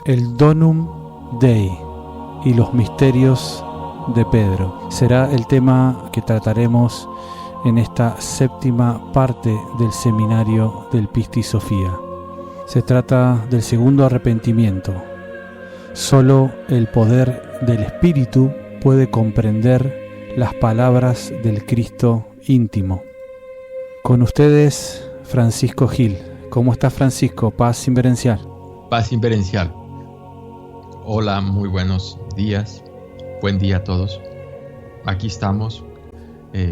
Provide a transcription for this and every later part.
el Donum Dei y los misterios de Pedro. Será el tema que trataremos en esta séptima parte del seminario del Pistis Sophia. Se trata del segundo arrepentimiento. Solo el poder del Espíritu puede comprender las palabras del Cristo íntimo. Con ustedes, Francisco Gil. ¿Cómo está, Francisco? Paz inverencial. Paz inverencial. Hola, muy buenos días. Buen día a todos. Aquí estamos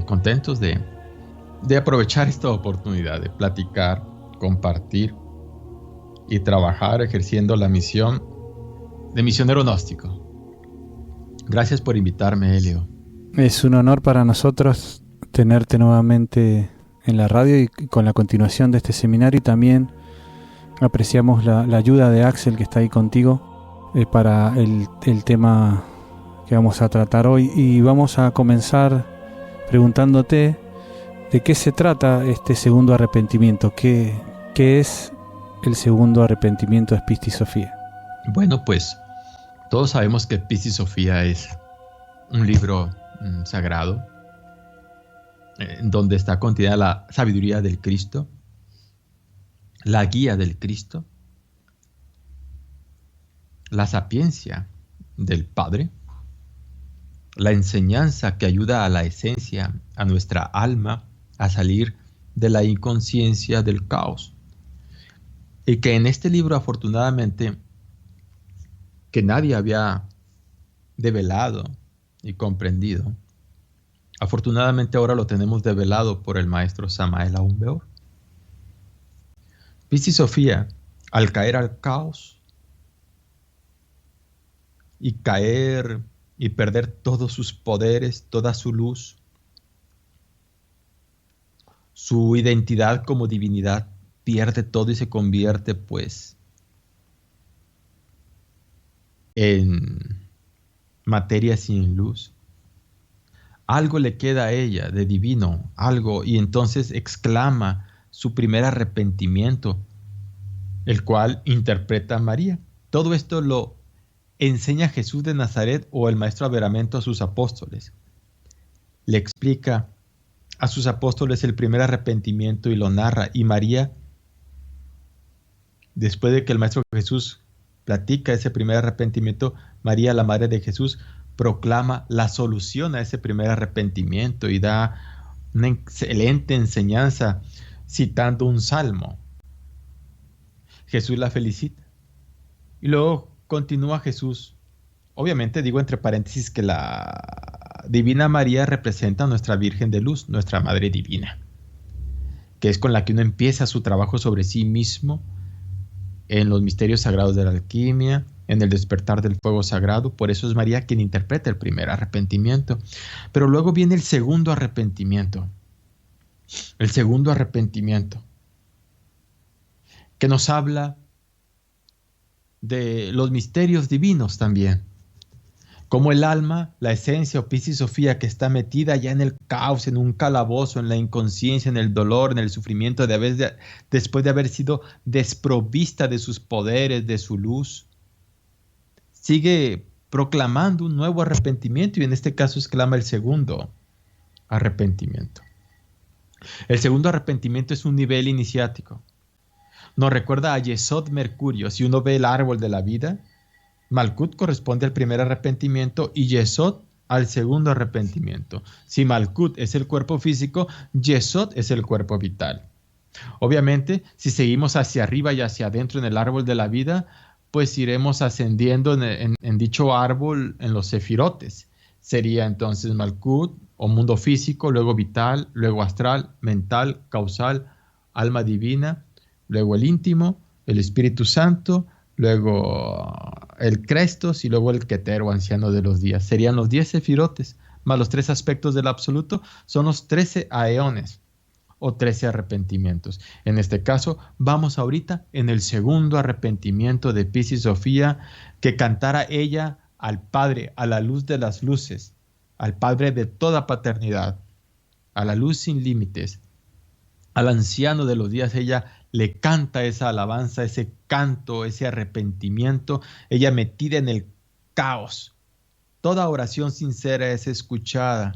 contentos de aprovechar esta oportunidad de platicar, compartir y trabajar ejerciendo la misión de misionero gnóstico. Gracias por invitarme, Helio. Es un honor para nosotros tenerte nuevamente en la radio y con la continuación de este seminario, y también apreciamos la ayuda de Axel, que está ahí contigo, para el tema que vamos a tratar hoy. Y vamos a comenzar preguntándote de qué se trata este segundo arrepentimiento. ¿Qué es el segundo arrepentimiento de Pistis Sophia? Bueno, pues todos sabemos que Pistis Sophia es un libro sagrado, donde está contenida la sabiduría del Cristo, la guía del Cristo, la sapiencia del Padre, la enseñanza que ayuda a la esencia, a nuestra alma, a salir de la inconsciencia del caos. Y que en este libro, afortunadamente, que nadie había develado y comprendido, afortunadamente ahora lo tenemos develado por el maestro Samael Aun Weor. Pistis Sophia, al caer al caos y caer y perder todos sus poderes, toda su luz, su identidad como divinidad, pierde todo y se convierte pues en materia sin luz. Algo le queda a ella de divino, algo, y entonces exclama su primer arrepentimiento, el cual interpreta a María. Todo esto lo enseña Jesús de Nazaret o el maestro Averamento a sus apóstoles. Le explica a sus apóstoles el primer arrepentimiento y lo narra. Y María, después de que el maestro Jesús platica ese primer arrepentimiento, María, la madre de Jesús, proclama la solución a ese primer arrepentimiento y da una excelente enseñanza citando un salmo. Jesús la felicita. Y luego continúa Jesús. Obviamente digo entre paréntesis que la Divina María representa a nuestra Virgen de Luz, nuestra Madre Divina, que es con la que uno empieza su trabajo sobre sí mismo en los misterios sagrados de la alquimia, en el despertar del fuego sagrado. Por eso es María quien interpreta el primer arrepentimiento. Pero luego viene el segundo arrepentimiento. El segundo arrepentimiento, que nos habla de los misterios divinos también. Como el alma, la esencia o Pistis Sophia, que está metida ya en el caos, en un calabozo, en la inconsciencia, en el dolor, en el sufrimiento, después de haber sido desprovista de sus poderes, de su luz, sigue proclamando un nuevo arrepentimiento, y en este caso exclama el segundo arrepentimiento. El segundo arrepentimiento es un nivel iniciático. Nos recuerda a Yesod Mercurio. Si uno ve el árbol de la vida, Malkut corresponde al primer arrepentimiento y Yesod al segundo arrepentimiento. Si Malkut es el cuerpo físico, Yesod es el cuerpo vital. Obviamente, si seguimos hacia arriba y hacia adentro en el árbol de la vida, pues iremos ascendiendo en dicho árbol en los sefirotes. Sería entonces Malkut o mundo físico, luego vital, luego astral, mental, causal, alma divina, luego el íntimo, el Espíritu Santo, luego el Crestos y luego el Keter o anciano de los días. Serían los 10 sefirotes, más los 3 aspectos del absoluto, son los 13 aeones o 13 arrepentimientos. En este caso, vamos ahorita en el segundo arrepentimiento de Pistis Sophia, que cantara ella al Padre, a la luz de las luces, al Padre de toda paternidad, a la luz sin límites, al anciano de los días. Ella le canta esa alabanza, ese canto, ese arrepentimiento, ella metida en el caos. Toda oración sincera es escuchada.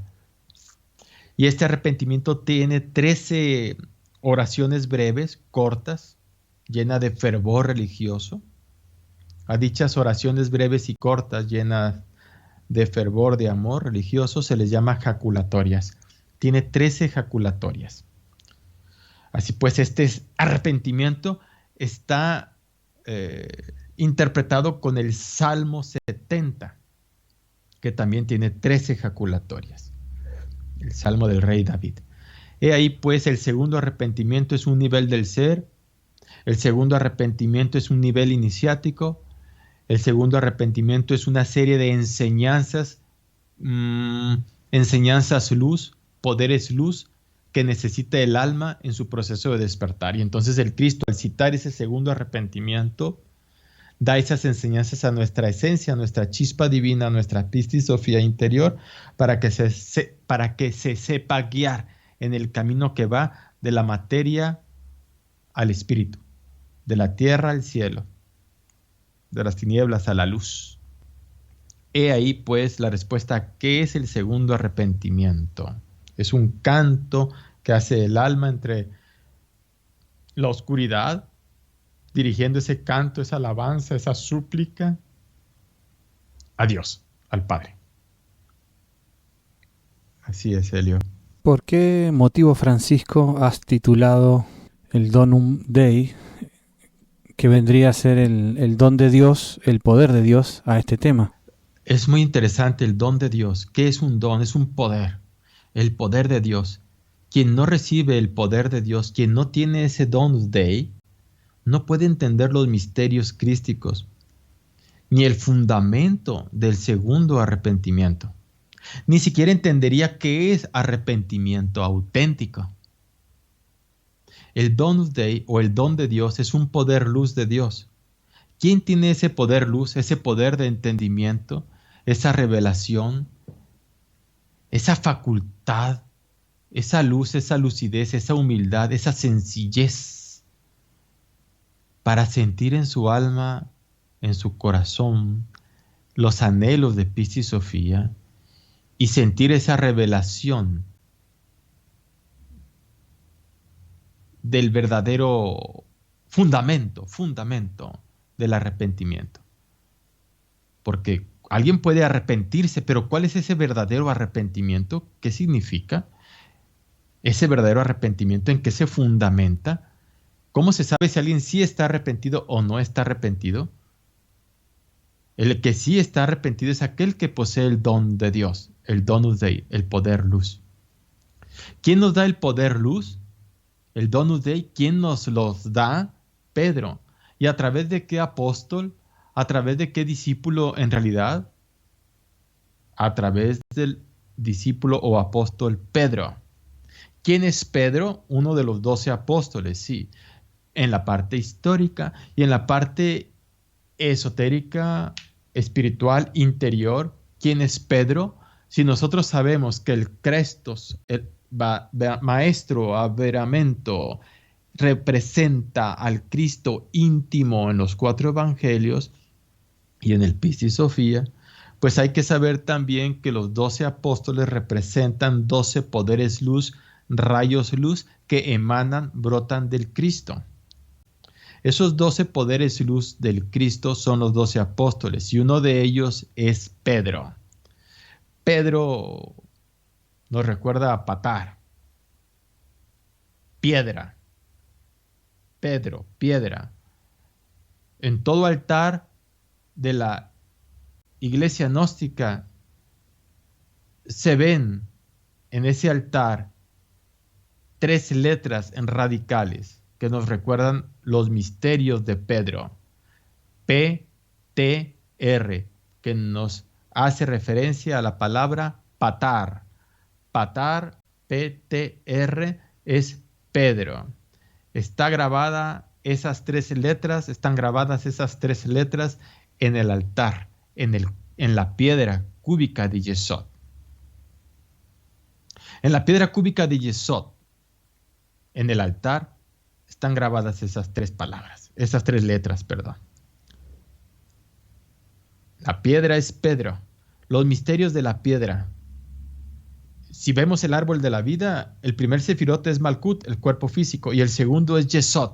Y este arrepentimiento tiene 13 oraciones breves, cortas, llenas de fervor religioso. A dichas oraciones breves y cortas, llenas de fervor de amor religioso, se les llama jaculatorias. Tiene 13 jaculatorias. Así pues, este arrepentimiento está interpretado con el Salmo 70, que también tiene 13 jaculatorias. El Salmo del rey David. He ahí pues, el segundo arrepentimiento es un nivel del ser. El segundo arrepentimiento es un nivel iniciático. El segundo arrepentimiento es una serie de enseñanzas, enseñanzas luz, poderes luz, que necesita el alma en su proceso de despertar. Y entonces el Cristo, al citar ese segundo arrepentimiento, da esas enseñanzas a nuestra esencia, a nuestra chispa divina, a nuestra pistis Sofía interior, para que se sepa guiar en el camino que va de la materia al espíritu, de la tierra al cielo, de las tinieblas a la luz. He ahí pues la respuesta: ¿qué es el segundo arrepentimiento? Es un canto que hace el alma entre la oscuridad, dirigiendo ese canto, esa alabanza, esa súplica a Dios, al Padre. Así es, Helio. ¿Por qué motivo, Francisco, has titulado el Donum Dei, que vendría a ser el don de Dios, el poder de Dios, a este tema? Es muy interesante el don de Dios. ¿Qué es un don? Es un poder. El poder de Dios. Quien no recibe el poder de Dios, quien no tiene ese Donus Dei, no puede entender los misterios crísticos, ni el fundamento del segundo arrepentimiento. Ni siquiera entendería qué es arrepentimiento auténtico. El Donus Dei, o el don de Dios, es un poder luz de Dios. ¿Quién tiene ese poder luz, ese poder de entendimiento, esa revelación, esa facultad, esa luz, esa lucidez, esa humildad, esa sencillez para sentir en su alma, en su corazón, los anhelos de Piscis Sofía y sentir esa revelación del verdadero fundamento del arrepentimiento? Porque alguien puede arrepentirse, pero ¿cuál es ese verdadero arrepentimiento? ¿Qué significa? Ese verdadero arrepentimiento, ¿en qué se fundamenta? ¿Cómo se sabe si alguien sí está arrepentido o no está arrepentido? El que sí está arrepentido es aquel que posee el don de Dios, el Donus Dei, el poder luz. ¿Quién nos da el poder luz? El Donus Dei, ¿quién nos los da? Pedro. ¿Y a través de qué apóstol? ¿A través de qué discípulo en realidad? A través del discípulo o apóstol Pedro. ¿Quién es Pedro? Uno de los 12 apóstoles, sí. En la parte histórica y en la parte esotérica, espiritual, interior. ¿Quién es Pedro? Si nosotros sabemos que el Crestos, el maestro averamento, representa al Cristo íntimo en los 4 evangelios y en el Piscis Sofía, pues hay que saber también que los 12 apóstoles representan 12 poderes luz, rayos luz que emanan, brotan del Cristo. Esos 12 poderes luz del Cristo son los 12 apóstoles y uno de ellos es Pedro. Pedro nos recuerda a Patar, piedra. Pedro, piedra. En todo altar de la iglesia gnóstica se ven en ese altar 3 letras en radicales que nos recuerdan los misterios de Pedro. P, T, R, que nos hace referencia a la palabra patar. Patar, P, T, R, es Pedro. Están grabadas esas 3 letras en el altar, en la piedra cúbica de Yesod. En la piedra cúbica de Yesod, en el altar, están grabadas esas tres palabras, esas tres letras, perdón. La piedra es Pedro. Los misterios de la piedra. Si vemos el árbol de la vida, el primer sefirot es Malkut, el cuerpo físico, y el segundo es Yesod.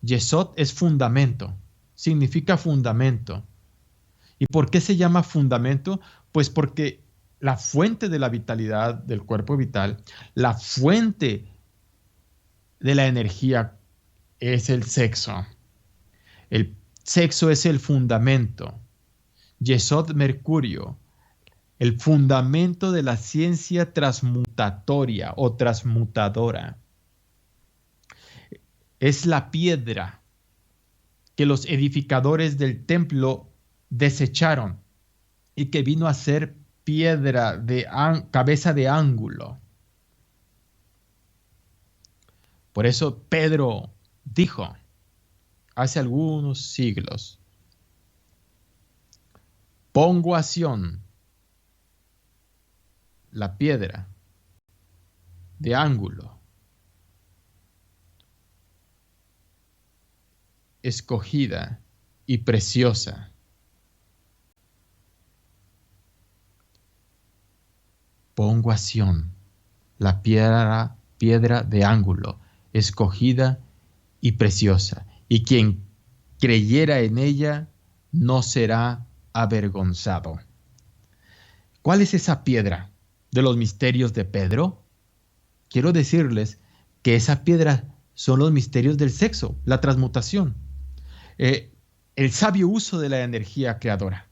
Yesod es fundamento, significa fundamento. ¿Y por qué se llama fundamento? Pues porque la fuente de la vitalidad del cuerpo vital, la fuente de la energía es el sexo. El sexo es el fundamento. Yesod Mercurio, el fundamento de la ciencia transmutatoria o transmutadora. Es la piedra que los edificadores del templo desecharon y que vino a ser piedra de cabeza de ángulo. Por eso Pedro dijo hace algunos siglos: pongo a Sión la piedra de ángulo, escogida y preciosa. Pongo a Sión la piedra de ángulo, escogida y preciosa, y quien creyera en ella no será avergonzado. ¿Cuál es esa piedra de los misterios de Pedro? Quiero decirles que esa piedra son los misterios del sexo, la transmutación, el sabio uso de la energía creadora.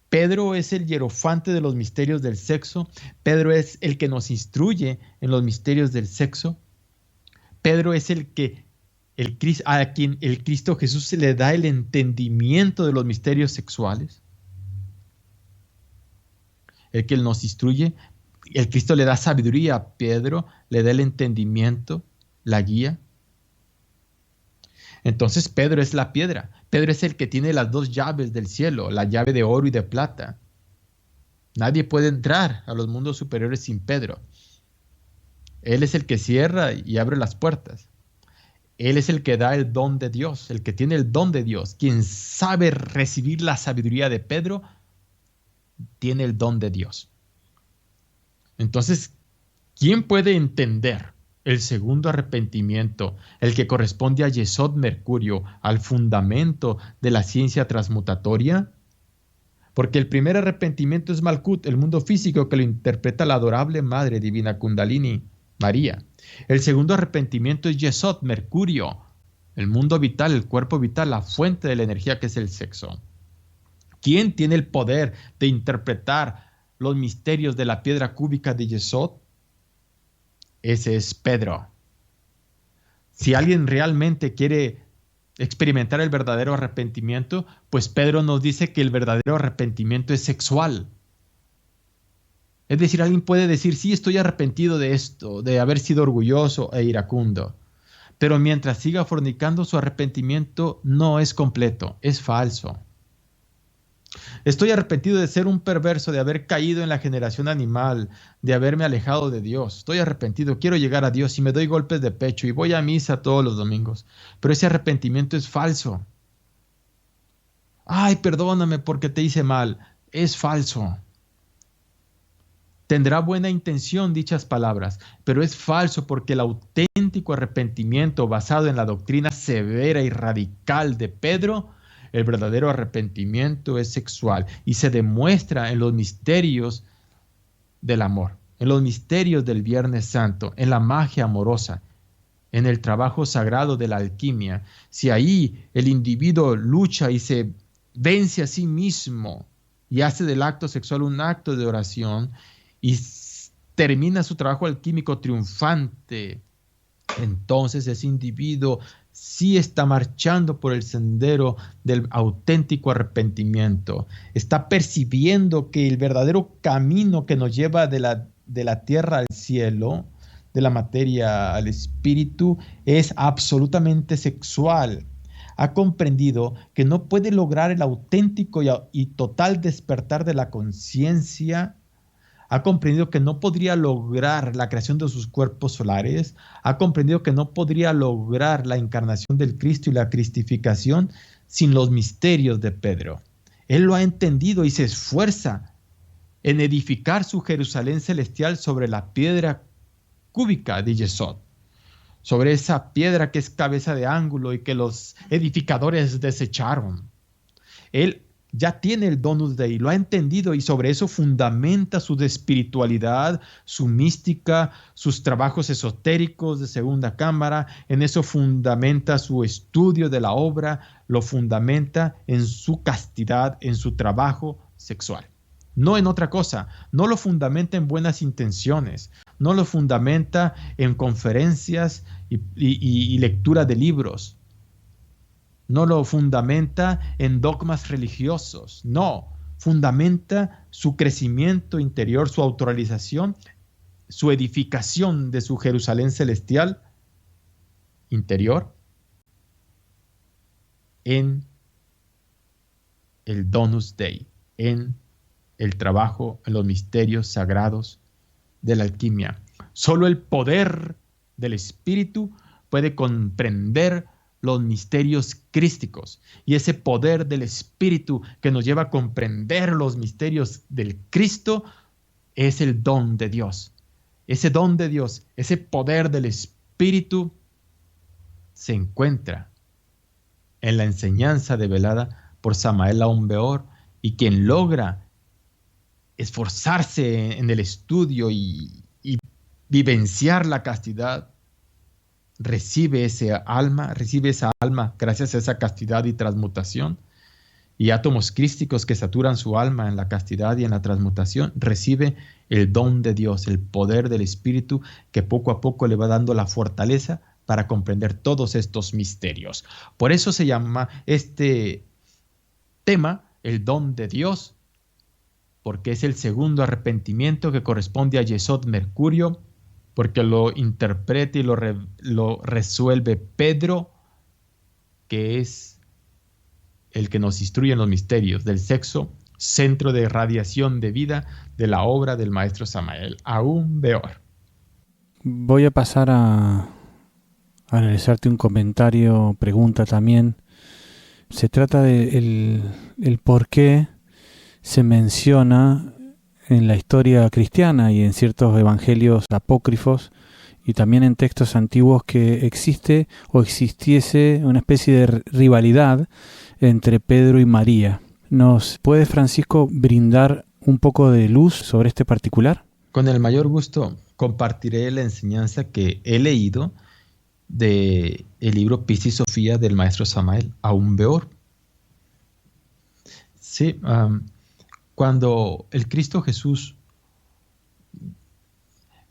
Pedro es el hierofante de los misterios del sexo. Pedro es el que nos instruye en los misterios del sexo. Pedro es a quien el Cristo Jesús se le da el entendimiento de los misterios sexuales. El que nos instruye, el Cristo le da sabiduría a Pedro, le da el entendimiento, la guía. Entonces Pedro es la piedra. Pedro es el que tiene las dos llaves del cielo, la llave de oro y de plata. Nadie puede entrar a los mundos superiores sin Pedro. Él es el que cierra y abre las puertas. Él es el que da el don de Dios, el que tiene el don de Dios. Quien sabe recibir la sabiduría de Pedro, tiene el don de Dios. Entonces, ¿quién puede entender el segundo arrepentimiento, el que corresponde a Yesod Mercurio, al fundamento de la ciencia transmutatoria? Porque el primer arrepentimiento es Malkut, el mundo físico, que lo interpreta la adorable Madre Divina Kundalini, María. El segundo arrepentimiento es Yesod Mercurio, el mundo vital, el cuerpo vital, la fuente de la energía que es el sexo. ¿Quién tiene el poder de interpretar los misterios de la piedra cúbica de Yesod? Ese es Pedro. Si alguien realmente quiere experimentar el verdadero arrepentimiento, pues Pedro nos dice que el verdadero arrepentimiento es sexual. Es decir, alguien puede decir: sí, estoy arrepentido de esto, de haber sido orgulloso e iracundo. Pero mientras siga fornicando, su arrepentimiento no es completo, es falso. Estoy arrepentido de ser un perverso, de haber caído en la generación animal, de haberme alejado de Dios. Estoy arrepentido, quiero llegar a Dios y me doy golpes de pecho y voy a misa todos los domingos. Pero ese arrepentimiento es falso. Ay, perdóname porque te hice mal. Es falso. Tendrá buena intención dichas palabras, pero es falso porque el auténtico arrepentimiento basado en la doctrina severa y radical de Pedro, el verdadero arrepentimiento es sexual y se demuestra en los misterios del amor, en los misterios del Viernes Santo, en la magia amorosa, en el trabajo sagrado de la alquimia. Si ahí el individuo lucha y se vence a sí mismo y hace del acto sexual un acto de oración y termina su trabajo alquímico triunfante, entonces ese individuo sí está marchando por el sendero del auténtico arrepentimiento. Está percibiendo que el verdadero camino que nos lleva de la tierra al cielo, de la materia al espíritu, es absolutamente sexual. Ha comprendido que no puede lograr el auténtico y total despertar de la conciencia ha comprendido que no podría lograr la creación de sus cuerpos solares, ha comprendido que no podría lograr la encarnación del Cristo y la cristificación sin los misterios de Pedro. Él lo ha entendido y se esfuerza en edificar su Jerusalén celestial sobre la piedra cúbica de Yesod, sobre esa piedra que es cabeza de ángulo y que los edificadores desecharon. Él ya tiene el Donus Dei, lo ha entendido y sobre eso fundamenta su espiritualidad, su mística, sus trabajos esotéricos de segunda cámara, en eso fundamenta su estudio de la obra, lo fundamenta en su castidad, en su trabajo sexual. No en otra cosa, no lo fundamenta en buenas intenciones, no lo fundamenta en conferencias y lectura de libros, no lo fundamenta en dogmas religiosos, no, fundamenta su crecimiento interior, su autorrealización, su edificación de su Jerusalén celestial interior en el Donus Dei, en el trabajo en los misterios sagrados de la alquimia. Solo el poder del Espíritu puede comprender los misterios crísticos, y ese poder del Espíritu que nos lleva a comprender los misterios del Cristo es el don de Dios. Ese don de Dios, ese poder del Espíritu se encuentra en la enseñanza develada por Samael Aun Weor, y quien logra esforzarse en el estudio y vivenciar la castidad, recibe esa alma gracias a esa castidad y transmutación, y átomos crísticos que saturan su alma en la castidad y en la transmutación, recibe el don de Dios, el poder del Espíritu que poco a poco le va dando la fortaleza para comprender todos estos misterios. Por eso se llama este tema el don de Dios, porque es el segundo arrepentimiento que corresponde a Yesod Mercurio, porque lo interpreta y lo resuelve Pedro, que es el que nos instruye en los misterios del sexo, centro de radiación de vida de la obra del maestro Samael Aun Weor. Voy a pasar a realizarte un comentario, pregunta también. Se trata de el por qué se menciona en la historia cristiana y en ciertos evangelios apócrifos y también en textos antiguos que existe o existiese una especie de rivalidad entre Pedro y María. ¿Nos puede, Francisco, brindar un poco de luz sobre este particular? Con el mayor gusto compartiré la enseñanza que he leído del libro Piscis Sofía del maestro Samael Aun Weor. Sí, cuando el Cristo Jesús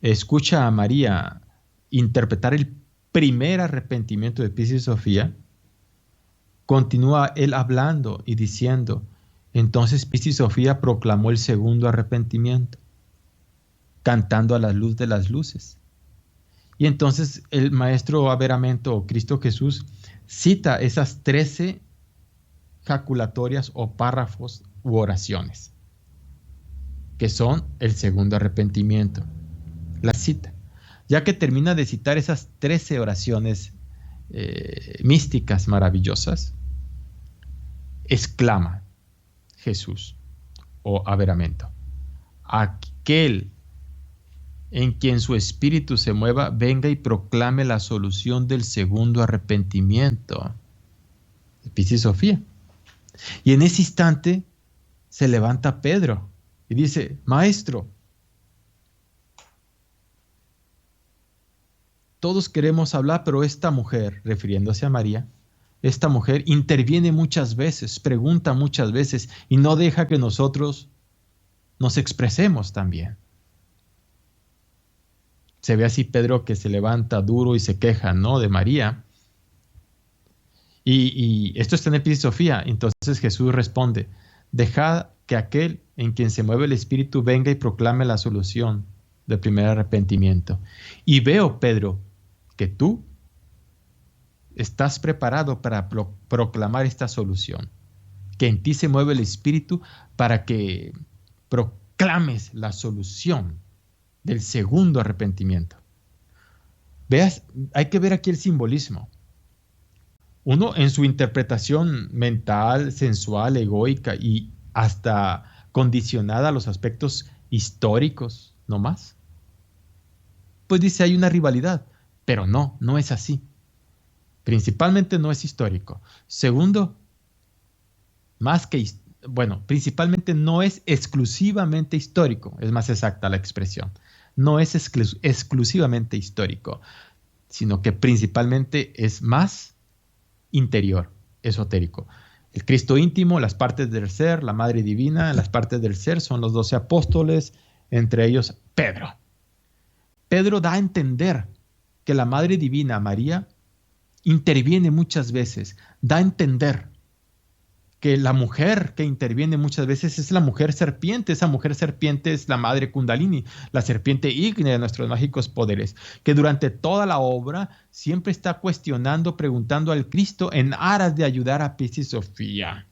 escucha a María interpretar el primer arrepentimiento de Piscis Sofía, continúa él hablando y diciendo, entonces Piscis Sofía proclamó el segundo arrepentimiento, cantando a la luz de las luces. Y entonces el maestro Averamento o Cristo Jesús cita esas 13 jaculatorias o párrafos u oraciones, que son el segundo arrepentimiento. La cita. Ya que termina de citar esas 13 oraciones místicas maravillosas, exclama Jesús o Averamento, aquel en quien su espíritu se mueva, venga y proclame la solución del segundo arrepentimiento. Piscis Sofía. Y en ese instante se levanta Pedro y dice, Maestro, todos queremos hablar, pero esta mujer, refiriéndose a María, esta mujer interviene muchas veces, pregunta muchas veces y no deja que nosotros nos expresemos también. Se ve así Pedro que se levanta duro y se queja, ¿no?, de María. Y esto está en el Piscis Sofía. Entonces Jesús responde, dejad que aquel en quien se mueve el Espíritu venga y proclame la solución del primer arrepentimiento. Y veo, Pedro, que tú estás preparado para proclamar esta solución, que en ti se mueve el Espíritu para que proclames la solución del segundo arrepentimiento. Veas, hay que ver aquí el simbolismo. Uno en su interpretación mental, sensual, egoica y hasta condicionada a los aspectos históricos, no más. Pues dice, hay una rivalidad, pero no es así. Principalmente no es histórico. Segundo, principalmente no es exclusivamente histórico, es más exacta la expresión. No es exclusivamente histórico, sino que principalmente es más interior, esotérico. El Cristo íntimo, las partes del ser, la Madre Divina, las partes del ser son los 12 apóstoles, entre ellos Pedro. Pedro da a entender que la Madre Divina, María, interviene muchas veces, da a entender que la mujer que interviene muchas veces es la mujer serpiente. Esa mujer serpiente es la madre Kundalini, la serpiente ígnea de nuestros mágicos poderes, que durante toda la obra siempre está cuestionando, preguntando al Cristo en aras de ayudar a Piscis Sofía.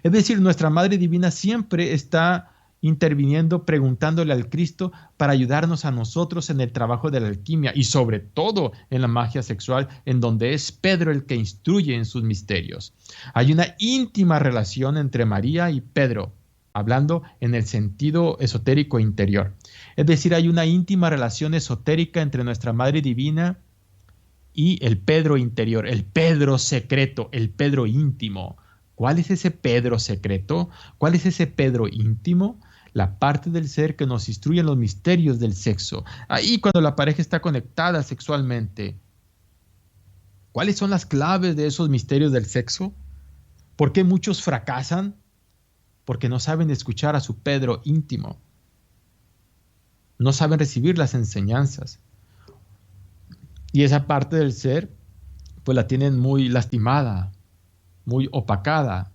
Es decir, nuestra Madre Divina siempre está interviniendo, preguntándole al Cristo para ayudarnos a nosotros en el trabajo de la alquimia y sobre todo en la magia sexual, en donde es Pedro el que instruye en sus misterios. Hay una íntima relación entre María y Pedro, hablando en el sentido esotérico interior. Es decir, hay una íntima relación esotérica entre nuestra Madre Divina y el Pedro interior, el Pedro secreto, el Pedro íntimo. ¿Cuál es ese Pedro secreto? ¿Cuál es ese Pedro íntimo? La parte del ser que nos instruye en los misterios del sexo. Ahí cuando la pareja está conectada sexualmente. ¿Cuáles son las claves de esos misterios del sexo? ¿Por qué muchos fracasan? Porque no saben escuchar a su Pedro íntimo. No saben recibir las enseñanzas. Y esa parte del ser, pues la tienen muy lastimada, muy opacada,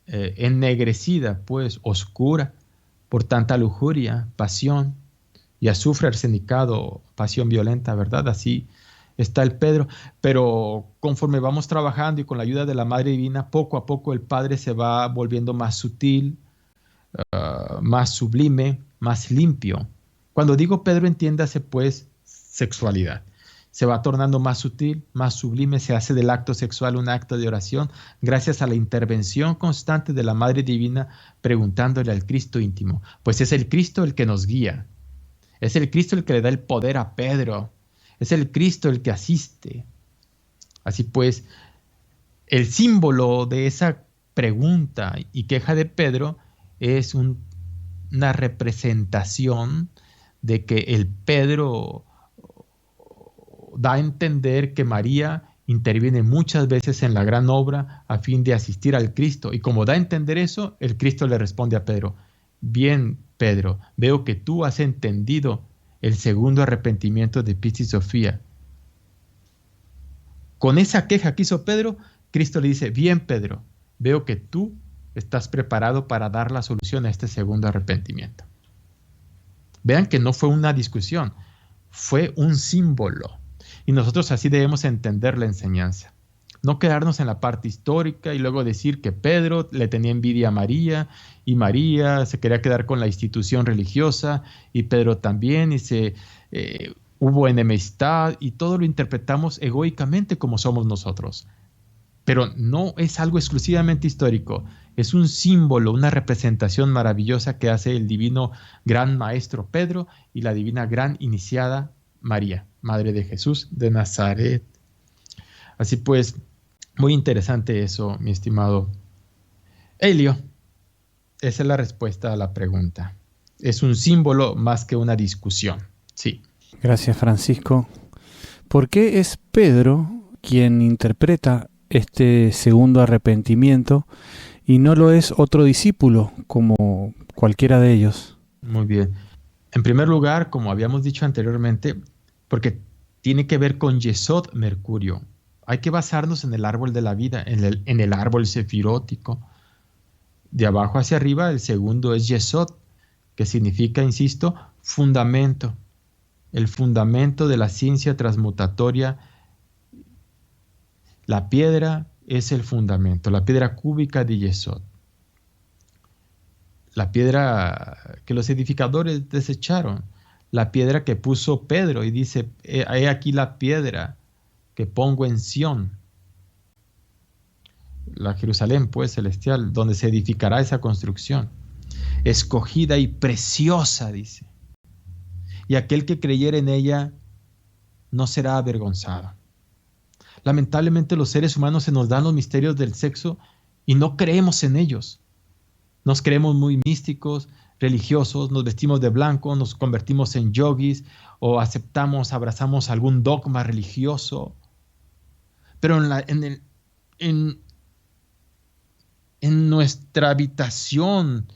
ennegrecida, pues oscura, por tanta lujuria, pasión y azufre arsenicado, pasión violenta, ¿verdad? Así está el Pedro. Pero conforme vamos trabajando y con la ayuda de la Madre Divina, poco a poco el Padre se va volviendo más sutil, más sublime, más limpio. Cuando digo Pedro, entiéndase pues sexualidad. Se va tornando más sutil, más sublime, se hace del acto sexual un acto de oración gracias a la intervención constante de la Madre Divina preguntándole al Cristo íntimo. Pues es el Cristo el que nos guía, es el Cristo el que le da el poder a Pedro, es el Cristo el que asiste. Así pues, el símbolo de esa pregunta y queja de Pedro es una representación de que el Pedro da a entender que María interviene muchas veces en la gran obra a fin de asistir al Cristo. Y como da a entender eso, el Cristo le responde a Pedro: bien, Pedro, veo que tú has entendido el segundo arrepentimiento de Piscis Sofía. Con esa queja que hizo Pedro, Cristo le dice: bien, Pedro, veo que tú estás preparado para dar la solución a este segundo arrepentimiento. Vean que no fue una discusión, fue un símbolo. Y nosotros así debemos entender la enseñanza. No quedarnos en la parte histórica y luego decir que Pedro le tenía envidia a María y María se quería quedar con la institución religiosa y Pedro también y hubo enemistad y todo lo interpretamos egoicamente como somos nosotros. Pero no es algo exclusivamente histórico, es un símbolo, una representación maravillosa que hace el divino gran maestro Pedro y la divina gran iniciada María, Madre de Jesús de Nazaret. Así pues, muy interesante eso, mi estimado Helio. Esa es la respuesta a la pregunta. Es un símbolo más que una discusión. Sí. Gracias, Francisco. ¿Por qué es Pedro quien interpreta este segundo arrepentimiento y no lo es otro discípulo como cualquiera de ellos? Muy bien. En primer lugar, como habíamos dicho anteriormente, porque tiene que ver con Yesod, Mercurio. Hay que basarnos en el árbol de la vida, en el árbol sefirótico. De abajo hacia arriba, el segundo es Yesod, que significa, insisto, fundamento. El fundamento de la ciencia transmutatoria. La piedra es el fundamento, la piedra cúbica de Yesod. la piedra que los edificadores desecharon, la piedra que puso Pedro y dice, he aquí la piedra que pongo en Sión, la Jerusalén pues celestial, donde se edificará esa construcción, escogida y preciosa, dice, y aquel que creyere en ella no será avergonzado. Lamentablemente los seres humanos se nos dan los misterios del sexo y no creemos en ellos. Nos creemos muy místicos, religiosos, nos vestimos de blanco, nos convertimos en yogis o abrazamos algún dogma religioso. Pero en nuestra habitación,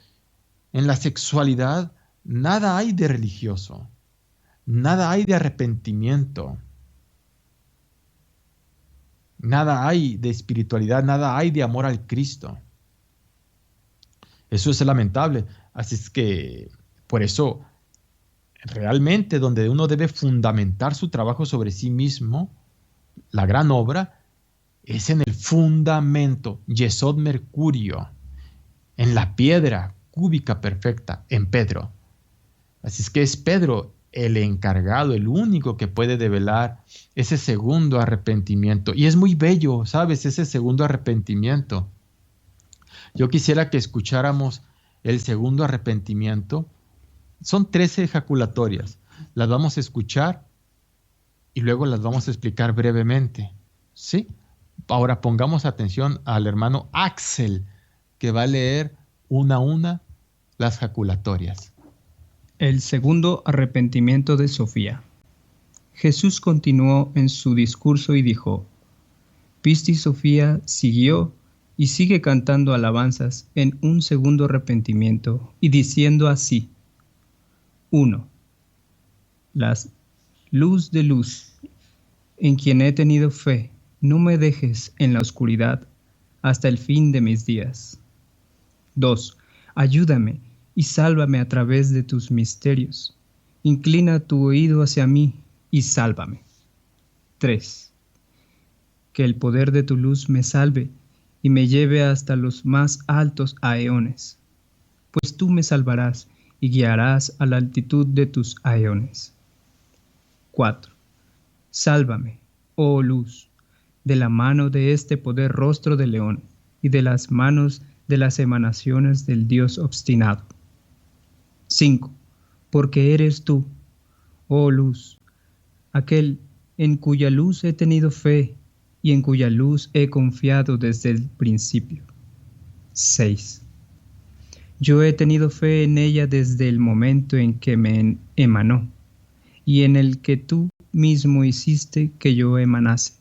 en la sexualidad, nada hay de religioso, nada hay de arrepentimiento, nada hay de espiritualidad, nada hay de amor al Cristo. Eso es lamentable. Así es que, por eso, realmente donde uno debe fundamentar su trabajo sobre sí mismo, la gran obra, es en el fundamento, Yesod Mercurio, en la piedra cúbica perfecta, en Pedro. Así es que es Pedro el encargado, el único que puede develar ese segundo arrepentimiento. Y es muy bello, ¿sabes? Ese segundo arrepentimiento. Yo quisiera que escucháramos el segundo arrepentimiento. Son 13 ejaculatorias. Las vamos a escuchar y luego las vamos a explicar brevemente. ¿Sí? Ahora pongamos atención al hermano Axel, que va a leer una a una las ejaculatorias. El segundo arrepentimiento de Sofía. Jesús continuó en su discurso y dijo: Pistis Sofía siguió y sigue cantando alabanzas en un segundo arrepentimiento y diciendo así: 1. La luz de luz, en quien he tenido fe, no me dejes en la oscuridad hasta el fin de mis días. 2. Ayúdame y sálvame a través de tus misterios. Inclina tu oído hacia mí y sálvame. 3. Que el poder de tu luz me salve y me lleve hasta los más altos aeones, pues tú me salvarás y guiarás a la altitud de tus aeones. 4. Sálvame, oh luz, de la mano de este poder rostro de león y de las manos de las emanaciones del Dios obstinado. 5. Porque eres tú, oh luz, aquel en cuya luz he tenido fe y en cuya luz he confiado desde el principio. 6. Yo he tenido fe en ella desde el momento en que me emanó, y en el que tú mismo hiciste que yo emanase,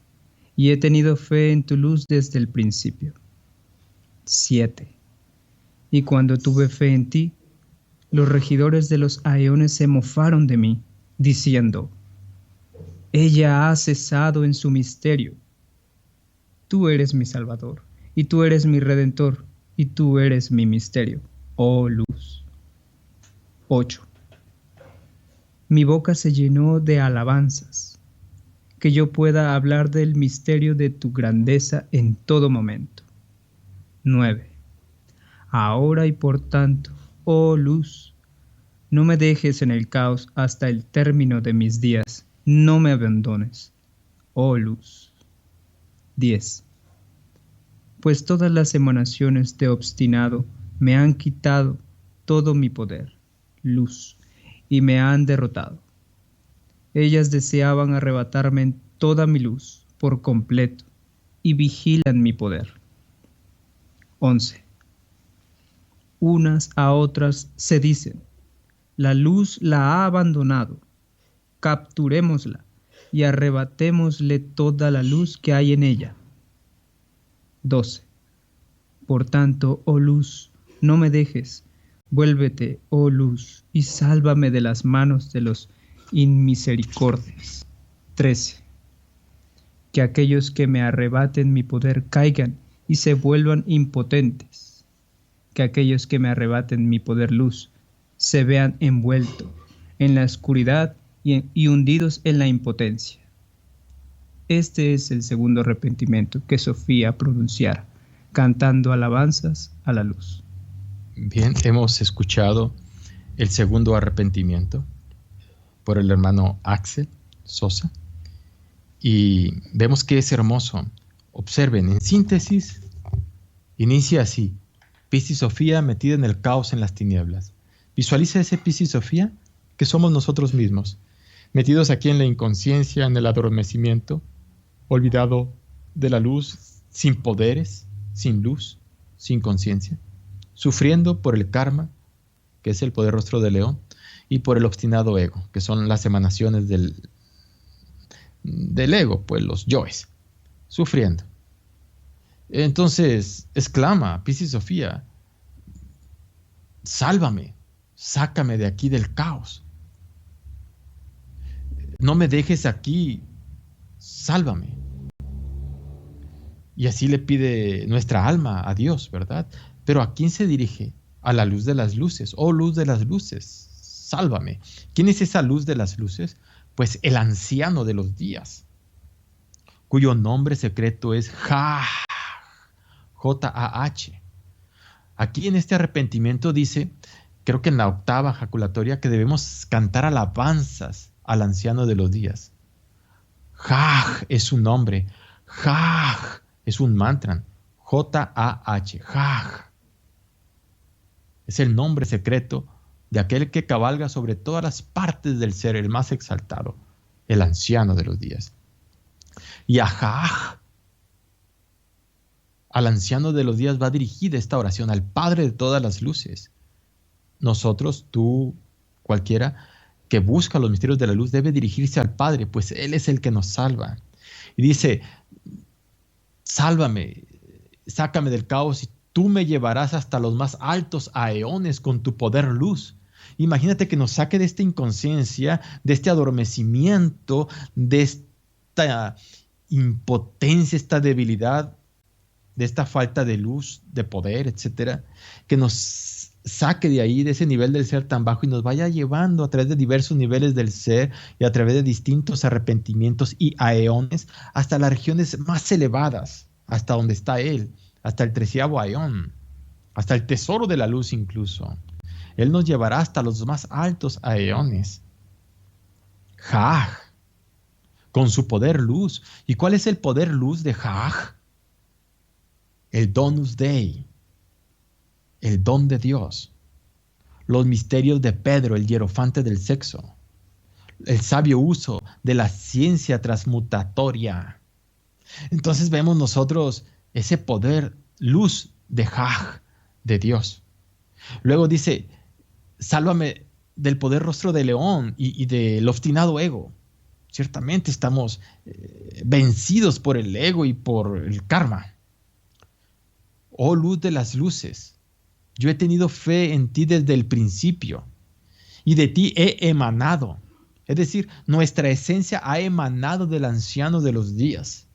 y he tenido fe en tu luz desde el principio. 7. Y cuando tuve fe en ti, los regidores de los aeones se mofaron de mí, diciendo: ella ha cesado en su misterio. Tú eres mi Salvador, y tú eres mi Redentor, y tú eres mi misterio, oh luz. 8. Mi boca se llenó de alabanzas, que yo pueda hablar del misterio de tu grandeza en todo momento. 9. Ahora y por tanto, oh luz, no me dejes en el caos hasta el término de mis días, no me abandones, oh luz. 10. Pues todas las emanaciones de obstinado me han quitado todo mi poder, luz, y me han derrotado. Ellas deseaban arrebatarme toda mi luz por completo y vigilan mi poder. 11. Unas a otras se dicen: la luz la ha abandonado, capturémosla y arrebatémosle toda la luz que hay en ella. 12. Por tanto, oh luz, no me dejes, vuélvete, oh luz, y sálvame de las manos de los inmisericordias. 13. Que aquellos que me arrebaten mi poder caigan y se vuelvan impotentes. Que aquellos que me arrebaten mi poder luz se vean envueltos en la oscuridad y hundidos en la impotencia. Este es el segundo arrepentimiento que Sofía pronunciara, cantando alabanzas a la luz. Bien, hemos escuchado el segundo arrepentimiento por el hermano Axel Sosa y vemos que es hermoso. Observen, en síntesis, inicia así: Piscis Sophia metida en el caos, en las tinieblas. Visualiza ese Piscis Sophia que somos nosotros mismos, metidos aquí en la inconsciencia, en el adormecimiento, olvidado de la luz, sin poderes, sin luz, sin conciencia, sufriendo por el karma, que es el poder rostro de león, y por el obstinado ego, que son las emanaciones del ego, pues los yoes, sufriendo. Entonces exclama Piscis Sophia: sálvame, sácame de aquí del caos. No me dejes aquí, sálvame. Y así le pide nuestra alma a Dios, ¿verdad? Pero ¿a quién se dirige? A la luz de las luces. Oh, luz de las luces, sálvame. ¿Quién es esa luz de las luces? Pues el anciano de los días, cuyo nombre secreto es Jah, J-A-H. Aquí en este arrepentimiento dice, creo que en la octava jaculatoria, que debemos cantar alabanzas al anciano de los días. Jah es su nombre. Jah es un mantra. J-A-H. Jah es el nombre secreto de aquel que cabalga sobre todas las partes del ser, el más exaltado, el anciano de los días. Y a Jah, al anciano de los días, va dirigida esta oración, al Padre de todas las luces. Nosotros, tú, cualquiera que busca los misterios de la luz, debe dirigirse al Padre, pues Él es el que nos salva. Y dice: sálvame, sácame del caos y tú me llevarás hasta los más altos aeones con tu poder luz. Imagínate que nos saque de esta inconsciencia, de este adormecimiento, de esta impotencia, esta debilidad, de esta falta de luz, de poder, etcétera, que nos saque de ahí, de ese nivel del ser tan bajo, y nos vaya llevando a través de diversos niveles del ser y a través de distintos arrepentimientos y aeones hasta las regiones más elevadas, hasta donde está Él, hasta el 13º aeón, hasta el tesoro de la luz incluso. Él nos llevará hasta los más altos aeones. Jah, con su poder luz. ¿Y cuál es el poder luz de Jah? El Donus Dei, el don de Dios, los misterios de Pedro, el hierofante del sexo, el sabio uso de la ciencia transmutatoria. Entonces vemos nosotros ese poder, luz de Jah, de Dios. Luego dice: sálvame del poder rostro de león y del obstinado ego. Ciertamente estamos vencidos por el ego y por el karma. Oh luz de las luces, yo he tenido fe en ti desde el principio y de ti he emanado. Es decir, nuestra esencia ha emanado del anciano de los días.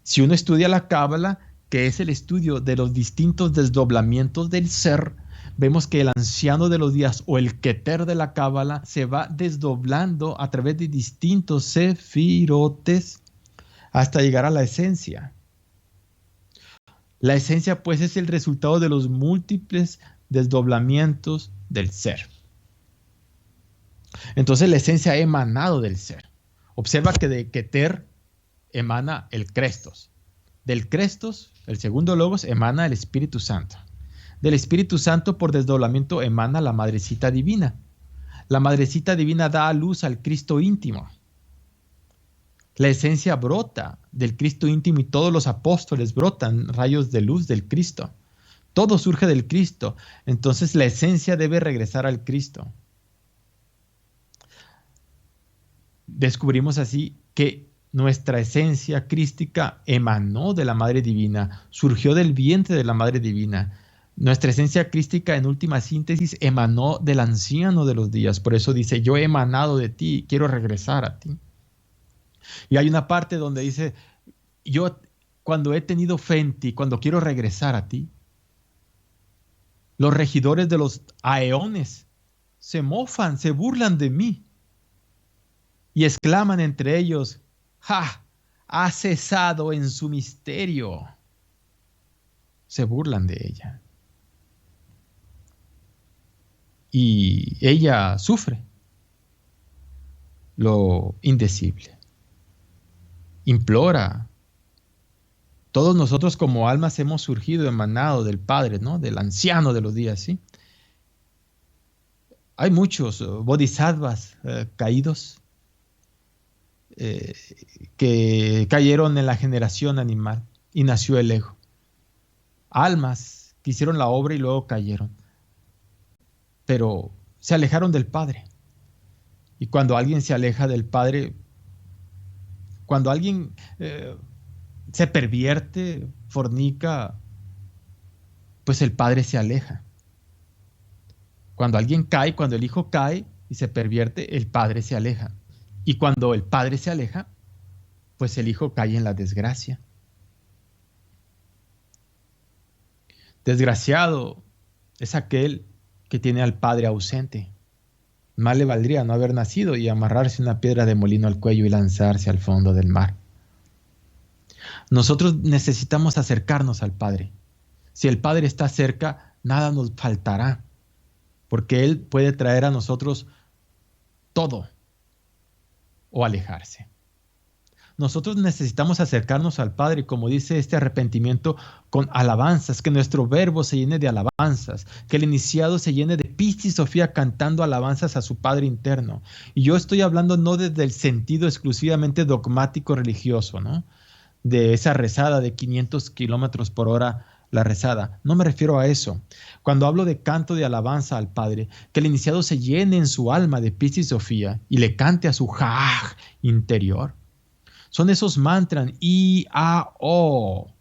Si uno estudia la Cábala, que es el estudio de los distintos desdoblamientos del ser, vemos que el anciano de los días o el Keter de la Cábala se va desdoblando a través de distintos sefirotes hasta llegar a la esencia. La esencia, pues, es el resultado de los múltiples desdoblamientos del ser. Entonces la esencia ha emanado del ser. Observa que de Keter emana el Crestos. Del Crestos, el segundo Logos, emana el Espíritu Santo. Del Espíritu Santo, por desdoblamiento, emana la Madrecita Divina. La Madrecita Divina da a luz al Cristo íntimo. La esencia brota del Cristo íntimo y todos los apóstoles brotan rayos de luz del Cristo. Todo surge del Cristo. Entonces la esencia debe regresar al Cristo. Descubrimos así que nuestra esencia crística emanó de la Madre Divina, surgió del vientre de la Madre Divina. Nuestra esencia crística, en última síntesis, emanó del anciano de los días. Por eso dice: yo he emanado de ti, quiero regresar a ti. Y hay una parte donde dice: yo cuando he tenido fe en ti, cuando quiero regresar a ti, los regidores de los aeones se mofan, se burlan de mí y exclaman entre ellos: ¡ja! Ha cesado en su misterio. Se burlan de ella. y ella sufre lo indecible. Implora. Todos nosotros como almas hemos surgido emanado del Padre, ¿no? Del anciano de los días, ¿sí? Hay muchos bodhisattvas caídos que cayeron en la generación animal y nació el ego. Almas que hicieron la obra y luego cayeron, pero se alejaron del Padre. Y cuando alguien se aleja del Padre, cuando alguien se pervierte, fornica, pues el Padre se aleja. Cuando alguien cae, cuando el Hijo cae y se pervierte, el Padre se aleja. Y cuando el Padre se aleja, pues el Hijo cae en la desgracia. Desgraciado es aquel que tiene al Padre ausente. Más le valdría no haber nacido y amarrarse una piedra de molino al cuello y lanzarse al fondo del mar. Nosotros necesitamos acercarnos al Padre. Si el Padre está cerca, nada nos faltará, porque Él puede traer a nosotros todo o alejarse. Nosotros necesitamos acercarnos al Padre, como dice este arrepentimiento, con alabanzas, que nuestro verbo se llene de alabanzas, que el iniciado se llene de Pistis Sophia cantando alabanzas a su Padre interno. Y yo estoy hablando no desde el sentido exclusivamente dogmático religioso, ¿no? De esa rezada de 500 kilómetros por hora, la rezada. No me refiero a eso. Cuando hablo de canto de alabanza al Padre, que el iniciado se llene en su alma de Pistis Sophia y le cante a su Jaj interior. Son esos mantras I, A, O.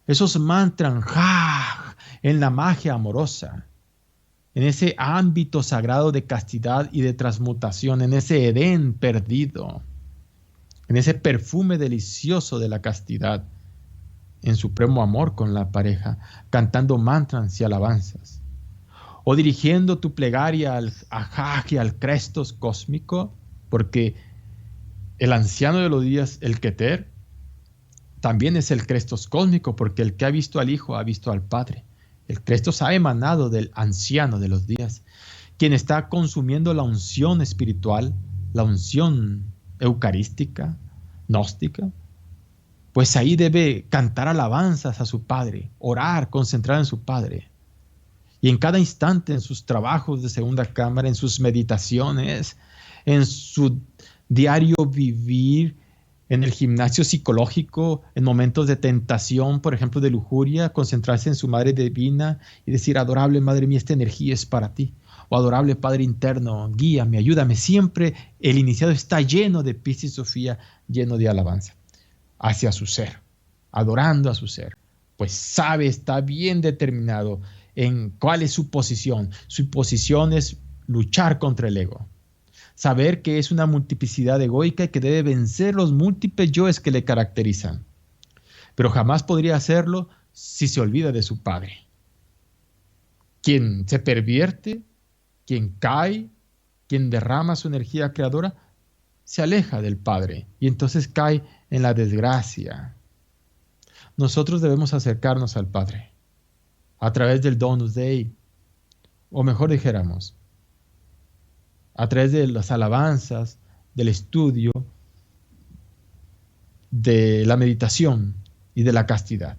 Esos mantras Jaj en la magia amorosa. En ese ámbito sagrado de castidad y de transmutación. En ese Edén perdido. En ese perfume delicioso de la castidad. En supremo amor con la pareja. Cantando mantras y alabanzas. O dirigiendo tu plegaria al Jaj y al Crestos cósmico. Porque el anciano de los días, el Keter, también es el Crestos cósmico, porque el que ha visto al Hijo ha visto al Padre. El Crestos ha emanado del anciano de los días, quien está consumiendo la unción espiritual, la unción eucarística, gnóstica. Pues ahí debe cantar alabanzas a su Padre, orar, concentrar en su Padre. Y en cada instante, en sus trabajos de segunda cámara, en sus meditaciones, en su diario vivir, en el gimnasio psicológico, en momentos de tentación, por ejemplo, de lujuria, concentrarse en su Madre Divina y decir, adorable Madre mía, esta energía es para ti. O adorable Padre interno, guíame, ayúdame. Siempre el iniciado está lleno de Pistis Sophia, lleno de alabanza hacia su ser, adorando a su ser. Pues sabe, está bien determinado en cuál es su posición. Su posición es luchar contra el ego. Saber que es una multiplicidad egoica y que debe vencer los múltiples yoes que le caracterizan. Pero jamás podría hacerlo si se olvida de su Padre. Quien se pervierte, quien cae, quien derrama su energía creadora, se aleja del Padre y entonces cae en la desgracia. Nosotros debemos acercarnos al Padre a través del Donus Dei, o mejor dijéramos, a través de las alabanzas, del estudio, de la meditación y de la castidad,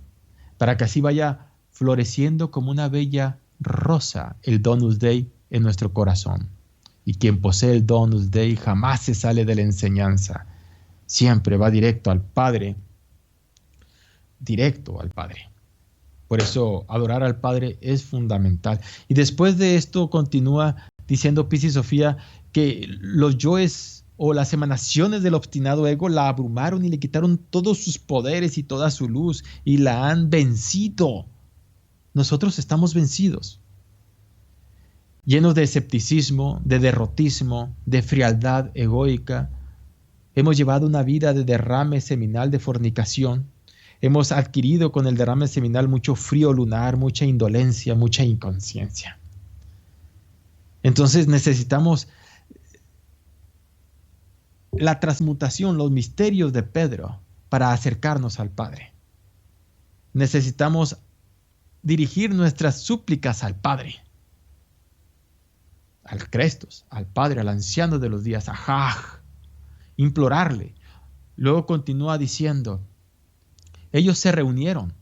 para que así vaya floreciendo como una bella rosa el Donus Dei en nuestro corazón. Y quien posee el Donus Dei jamás se sale de la enseñanza, siempre va directo al Padre, directo al Padre. Por eso adorar al Padre es fundamental. Y después de esto continúa diciendo Pistis Sophia que los yoes o las emanaciones del obstinado ego la abrumaron y le quitaron todos sus poderes y toda su luz y la han vencido. Nosotros estamos vencidos, llenos de escepticismo, de derrotismo, de frialdad egoica. Hemos llevado una vida de derrame seminal de fornicación. Hemos adquirido con el derrame seminal mucho frío lunar, mucha indolencia, mucha inconsciencia. Entonces necesitamos la transmutación, los misterios de Pedro para acercarnos al Padre. Necesitamos dirigir nuestras súplicas al Padre. al Crestos, al Padre, al Anciano de los días, a Jah, implorarle. Luego continúa diciendo, ellos se reunieron,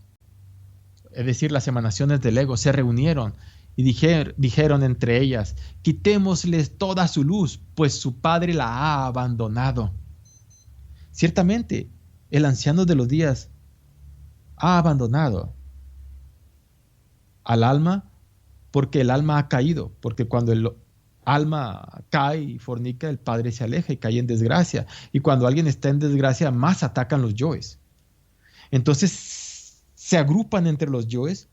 es decir, las emanaciones del ego se reunieron y dijeron entre ellas, quitémosles toda su luz, pues su Padre la ha abandonado. Ciertamente, el Anciano de los días ha abandonado al alma porque el alma ha caído, porque cuando el alma cae y fornica, el Padre se aleja y cae en desgracia. Y cuando alguien está en desgracia, más atacan los yoes. Entonces se agrupan entre los yoes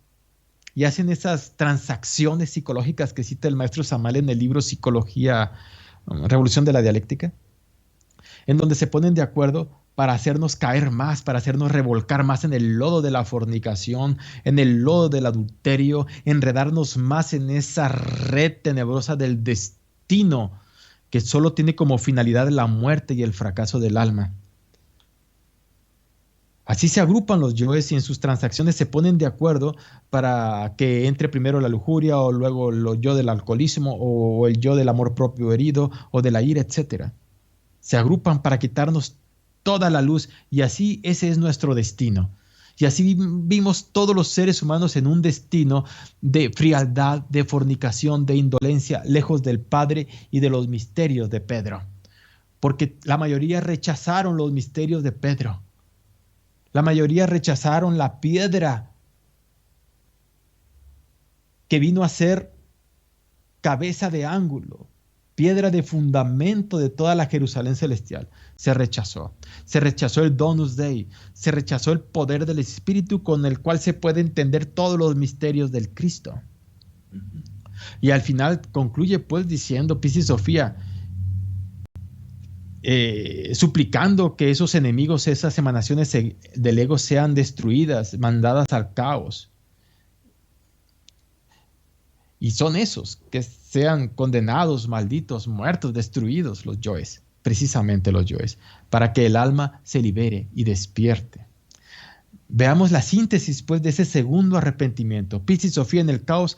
y hacen esas transacciones psicológicas que cita el maestro Samael en el libro Psicología, Revolución de la Dialéctica, en donde se ponen de acuerdo para hacernos caer más, para hacernos revolcar más en el lodo de la fornicación, en el lodo del adulterio, enredarnos más en esa red tenebrosa del destino que solo tiene como finalidad la muerte y el fracaso del alma. Así se agrupan los yoes y en sus transacciones se ponen de acuerdo para que entre primero la lujuria o luego el yo del alcoholismo o el yo del amor propio herido o de la ira, etc. Se agrupan para quitarnos toda la luz y así ese es nuestro destino. Y así vimos todos los seres humanos en un destino de frialdad, de fornicación, de indolencia, lejos del Padre y de los misterios de Pedro. Porque la mayoría rechazaron los misterios de Pedro. La mayoría rechazaron la piedra que vino a ser cabeza de ángulo, piedra de fundamento de toda la Jerusalén celestial. Se rechazó. Se rechazó el Donus Dei. Se rechazó el poder del Espíritu con el cual se puede entender todos los misterios del Cristo. Y al final concluye pues diciendo Piscis Sofía, suplicando que esos enemigos, esas emanaciones del ego sean destruidas, mandadas al caos. Y son esos, que sean condenados, malditos, muertos, destruidos, los yoes, precisamente los yoes, para que el alma se libere y despierte. Veamos la síntesis pues de ese segundo arrepentimiento. Piscis Sofía en el caos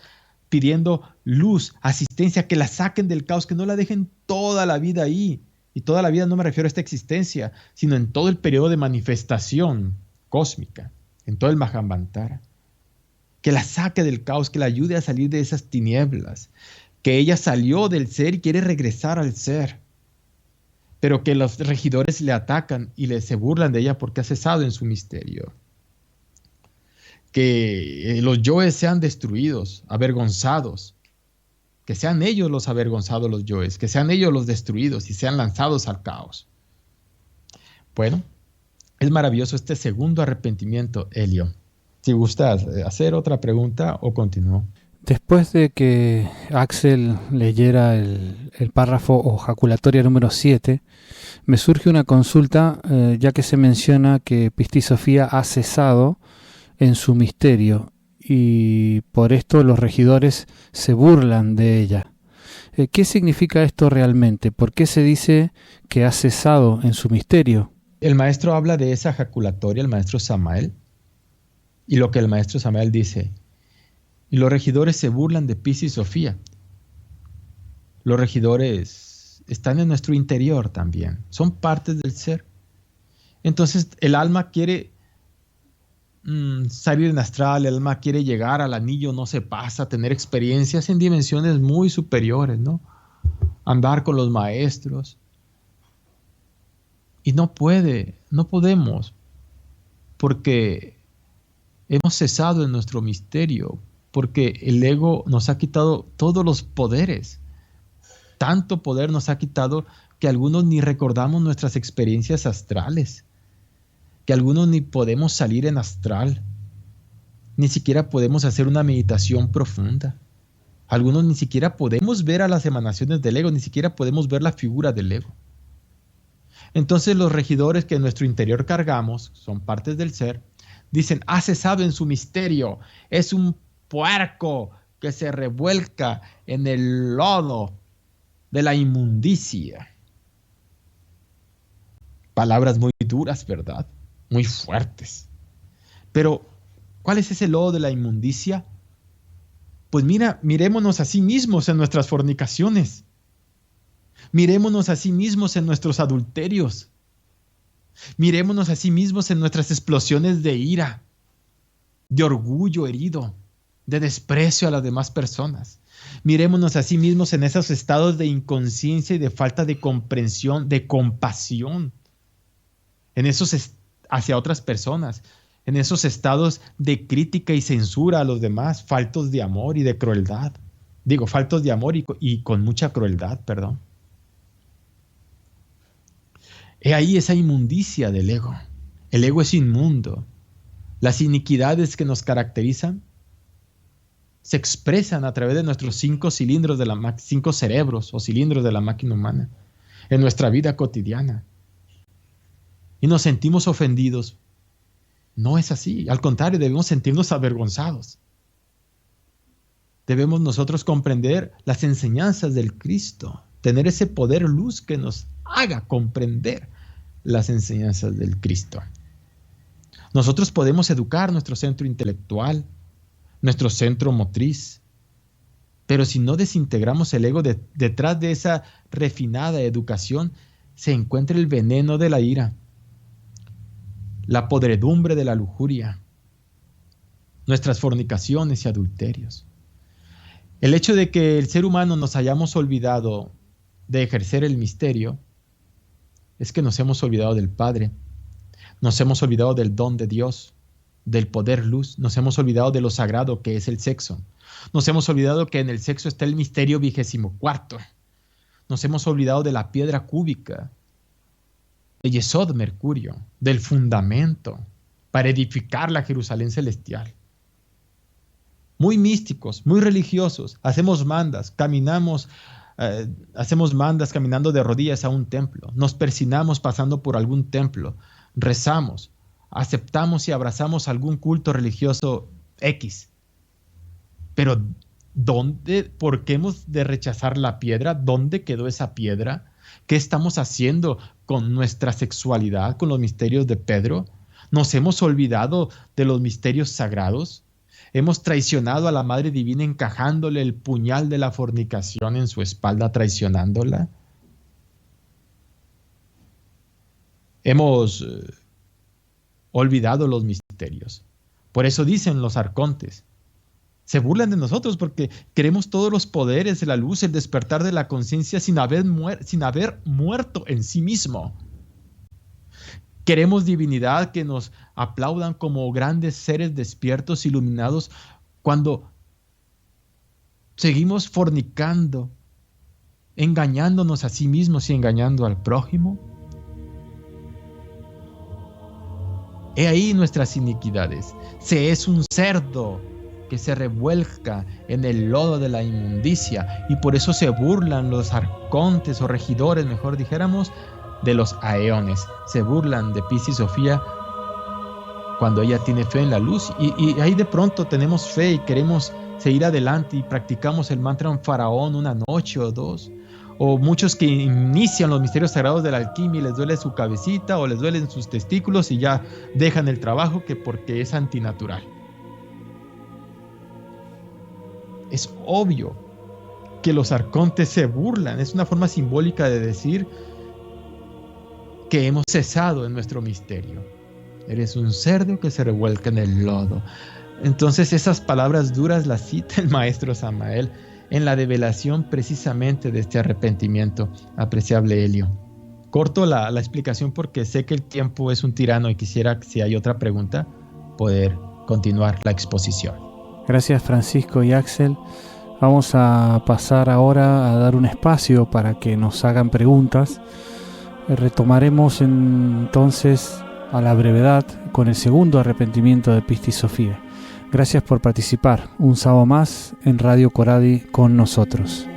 pidiendo luz, asistencia, que la saquen del caos, que no la dejen toda la vida ahí. Y toda la vida no me refiero a esta existencia, sino en todo el periodo de manifestación cósmica, en todo el Mahamvantara. Que la saque del caos, que la ayude a salir de esas tinieblas, que ella salió del ser y quiere regresar al ser, pero que los regidores le atacan y se burlan de ella porque ha cesado en su misterio. Que los yoes sean destruidos, avergonzados, que sean ellos los avergonzados los yoes, que sean ellos los destruidos y sean lanzados al caos. Bueno, es maravilloso este segundo arrepentimiento, Helio. Si gustas hacer otra pregunta o continúo. Después de que Axel leyera el párrafo o jaculatoria número 7, me surge una consulta, ya que se menciona que Piscis Sofía ha cesado en su misterio y por esto los regidores se burlan de ella. ¿Qué significa esto realmente? ¿Por qué se dice que ha cesado en su misterio? El maestro habla de esa jaculatoria, el maestro Samael, y lo que el maestro Samael dice, y los regidores se burlan de Piscis Sofía. Los regidores están en nuestro interior también, son partes del ser. Entonces el alma quiere salir en astral, el alma quiere llegar al anillo, no se pasa, tener experiencias en dimensiones muy superiores, ¿no? Andar con los maestros. Y no podemos, porque hemos cesado en nuestro misterio, porque el ego nos ha quitado todos los poderes. Tanto poder nos ha quitado que algunos ni recordamos nuestras experiencias astrales, que algunos ni podemos salir en astral, ni siquiera podemos hacer una meditación profunda. Algunos ni siquiera podemos ver a las emanaciones del ego, ni siquiera podemos ver la figura del ego. Entonces los regidores que en nuestro interior cargamos, son partes del ser, dicen, ha cesado en su misterio, es un puerco que se revuelca en el lodo de la inmundicia. Palabras muy duras, ¿verdad? Muy fuertes. Pero, ¿cuál es ese lodo de la inmundicia? Pues mira, mirémonos a sí mismos en nuestras fornicaciones. Mirémonos a sí mismos en nuestros adulterios. Mirémonos a sí mismos en nuestras explosiones de ira, de orgullo herido, de desprecio a las demás personas. Mirémonos a sí mismos en esos estados de inconsciencia y de falta de comprensión, de compasión, en esos hacia otras personas, en esos estados de crítica y censura a los demás, faltos de amor y de crueldad. Digo, faltos de amor y con mucha crueldad, perdón. He ahí esa inmundicia del ego. El ego es inmundo. Las iniquidades que nos caracterizan se expresan a través de nuestros 5 cilindros de la 5 cerebros o cilindros de la máquina humana en nuestra vida cotidiana. Y nos sentimos ofendidos. No es así. Al contrario, debemos sentirnos avergonzados. Debemos nosotros comprender las enseñanzas del Cristo, tener ese poder luz que nos haga comprender las enseñanzas del Cristo. Nosotros podemos educar nuestro centro intelectual, nuestro centro motriz, pero si no desintegramos el ego, detrás de esa refinada educación se encuentra el veneno de la ira, la podredumbre de la lujuria, nuestras fornicaciones y adulterios. El hecho de que el ser humano nos hayamos olvidado de ejercer el misterio es que nos hemos olvidado del Padre, nos hemos olvidado del don de Dios, del poder luz, nos hemos olvidado de lo sagrado que es el sexo, nos hemos olvidado que en el sexo está el misterio 24, nos hemos olvidado de la piedra cúbica, de Yesod Mercurio, del fundamento para edificar la Jerusalén celestial. Muy místicos, muy religiosos, hacemos mandas caminando de rodillas a un templo, nos persinamos pasando por algún templo, rezamos, aceptamos y abrazamos algún culto religioso X. Pero ¿por qué hemos de rechazar la piedra? ¿Dónde quedó esa piedra? ¿Qué estamos haciendo con nuestra sexualidad, con los misterios de Pedro? ¿Nos hemos olvidado de los misterios sagrados? ¿Hemos traicionado a la Madre Divina encajándole el puñal de la fornicación en su espalda, traicionándola? Hemos olvidado los misterios. Por eso dicen los arcontes, se burlan de nosotros porque queremos todos los poderes de la luz, el despertar de la conciencia sin haber muerto en sí mismo. Queremos divinidad que nos aplaudan como grandes seres despiertos, iluminados, cuando seguimos fornicando, engañándonos a sí mismos y engañando al prójimo. He ahí nuestras iniquidades. Se es un cerdo que se revuelca en el lodo de la inmundicia y por eso se burlan los arcontes o regidores, mejor dijéramos, de los aeones. Se burlan de Piscis Sofía cuando ella tiene fe en la luz y ahí de pronto tenemos fe y queremos seguir adelante y practicamos el mantra en Faraón una noche o dos. O muchos que inician los misterios sagrados de la alquimia y les duele su cabecita o les duelen sus testículos y ya dejan el trabajo porque es antinatural. Es obvio que los arcontes se burlan, es una forma simbólica de decir que hemos cesado en nuestro misterio. Eres un cerdo que se revuelca en el lodo. Entonces esas palabras duras las cita el maestro Samael en la develación precisamente de este arrepentimiento, apreciable Helio. Corto la explicación porque sé que el tiempo es un tirano y quisiera, si hay otra pregunta, poder continuar la exposición. Gracias Francisco y Axel. Vamos a pasar ahora a dar un espacio para que nos hagan preguntas. Retomaremos entonces a la brevedad con el segundo arrepentimiento de Piscis Sofía. Gracias por participar un sábado más en Radio Coradi con nosotros.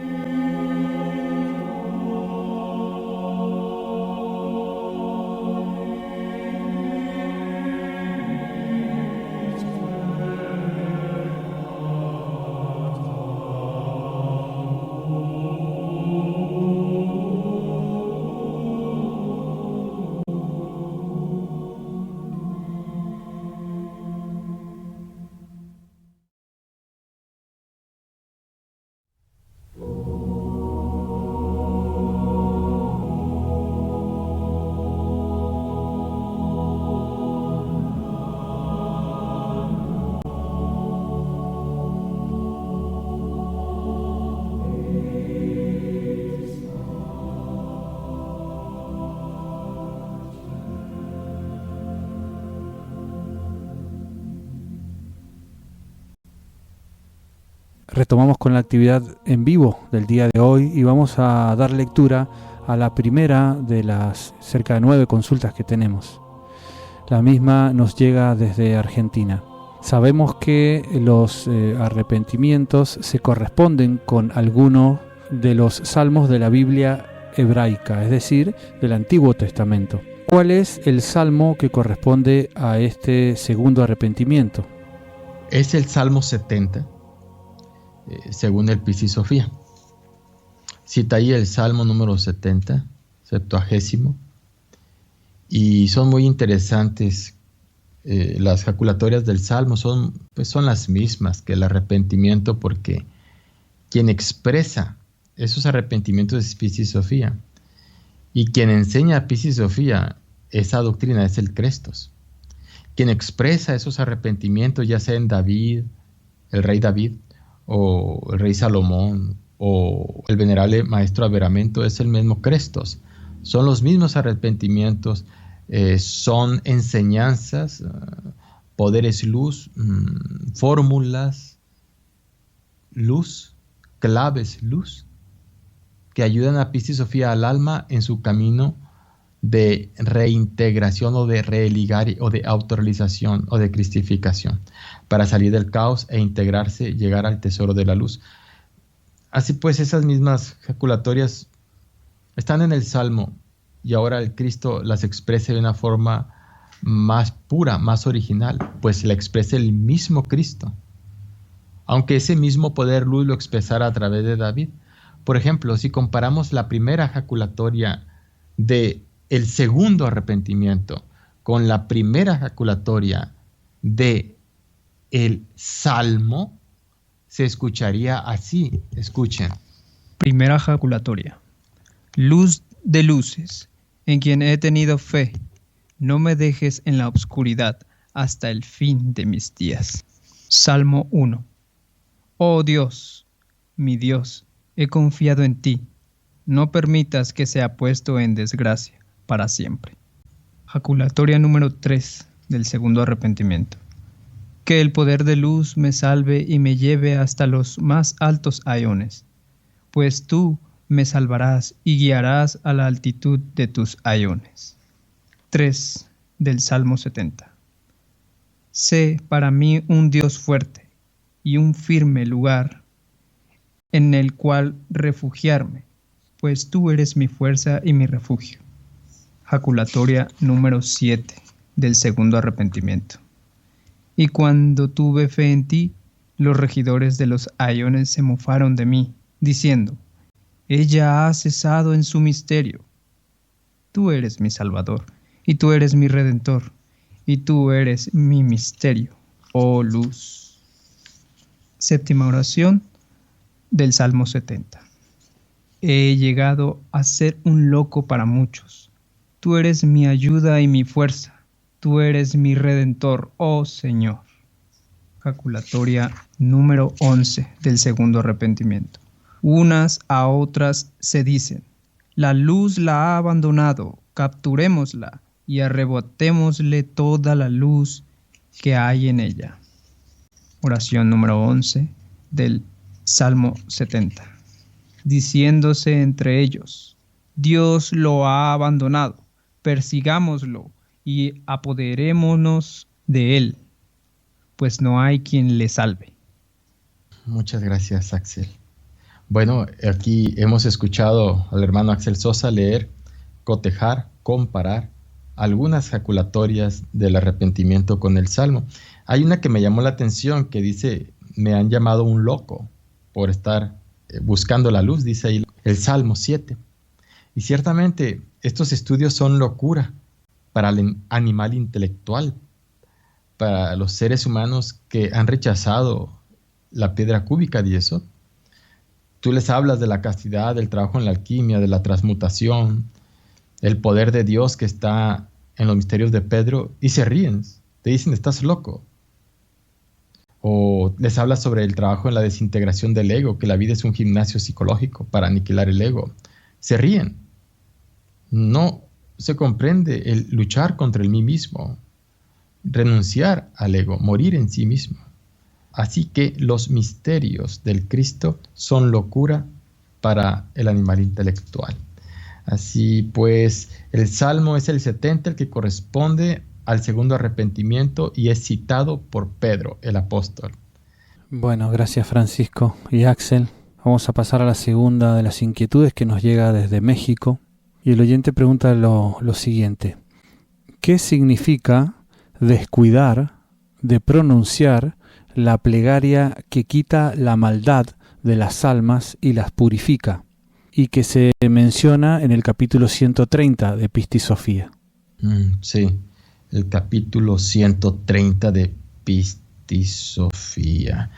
Retomamos con la actividad en vivo del día de hoy y vamos a dar lectura a la primera de las cerca de 9 consultas que tenemos. La misma nos llega desde Argentina. Sabemos que los arrepentimientos se corresponden con alguno de los salmos de la Biblia hebraica, es decir, del Antiguo Testamento. ¿Cuál es el salmo que corresponde a este segundo arrepentimiento? Es el Salmo 70, según el Piscis Sophia. Cita ahí el Salmo número 70, Septuagésimo, y son muy interesantes. Las jaculatorias del Salmo son las mismas que el arrepentimiento, porque quien expresa esos arrepentimientos es Piscis Sophia, y quien enseña a Piscis Sophia esa doctrina es el Crestos. Quien expresa esos arrepentimientos, ya sea en David, el rey David, o el rey Salomón, o el venerable maestro Averamento, es el mismo Crestos. Son los mismos arrepentimientos, son enseñanzas, poderes luz, fórmulas luz, claves luz, que ayudan a Piscis Sophia al alma en su camino de reintegración o de religar o de autorrealización o de cristificación, para salir del caos e integrarse, llegar al tesoro de la luz. Así pues, esas mismas jaculatorias están en el Salmo, y ahora el Cristo las expresa de una forma más pura, más original, pues la expresa el mismo Cristo, aunque ese mismo poder luz lo expresara a través de David. Por ejemplo, si comparamos la primera jaculatoria de el segundo arrepentimiento con la primera jaculatoria de el Salmo, se escucharía así. Escuchen. Primera jaculatoria. Luz de luces, en quien he tenido fe, no me dejes en la oscuridad hasta el fin de mis días. Salmo 1. Oh Dios, mi Dios, he confiado en ti. No permitas que sea puesto en desgracia para siempre. Jaculatoria número 3 del segundo arrepentimiento. Que el poder de luz me salve y me lleve hasta los más altos aiones, pues tú me salvarás y guiarás a la altitud de tus aiones. 3 del Salmo 70. Sé para mí un Dios fuerte y un firme lugar en el cual refugiarme, pues tú eres mi fuerza y mi refugio. Jaculatoria número 7 del segundo arrepentimiento. Y cuando tuve fe en ti, los regidores de los aiones se mofaron de mí, diciendo: ella ha cesado en su misterio. Tú eres mi Salvador, y tú eres mi Redentor, y tú eres mi misterio, oh luz. Séptima oración del Salmo 70. He llegado a ser un loco para muchos. Tú eres mi ayuda y mi fuerza. Tú eres mi Redentor, oh Señor. Jaculatoria número 11 del segundo arrepentimiento. Unas a otras se dicen: la luz la ha abandonado, capturémosla y arrebatémosle toda la luz que hay en ella. Oración número 11 del Salmo 70. Diciéndose entre ellos: Dios lo ha abandonado, persigámoslo y apoderémonos de él, pues no hay quien le salve. Muchas gracias, Axel. Bueno, aquí hemos escuchado al hermano Axel Sosa leer, cotejar, comparar algunas jaculatorias del arrepentimiento con el Salmo. Hay una que me llamó la atención que dice: me han llamado un loco por estar buscando la luz, dice ahí el Salmo 7. Y ciertamente estos estudios son locura para el animal intelectual, para los seres humanos que han rechazado la piedra cúbica de eso. Tú les hablas de la castidad, del trabajo en la alquimia, de la transmutación, el poder de Dios que está en los misterios de Pedro, y se ríen, te dicen: estás loco. O les hablas sobre el trabajo en la desintegración del ego, que la vida es un gimnasio psicológico para aniquilar el ego. Se ríen. No se comprende el luchar contra el mí mismo, renunciar al ego, morir en sí mismo. Así que los misterios del Cristo son locura para el animal intelectual. Así pues, el Salmo es el 70, el que corresponde al segundo arrepentimiento y es citado por Pedro, el apóstol. Bueno, gracias Francisco y Axel. Vamos a pasar a la segunda de las inquietudes que nos llega desde México. Y el oyente pregunta lo siguiente. ¿Qué significa descuidar de pronunciar la plegaria que quita la maldad de las almas y las purifica, y que se menciona en el capítulo 130 de Pistis Sophia? Sí, el capítulo 130 de Pistis Sophia.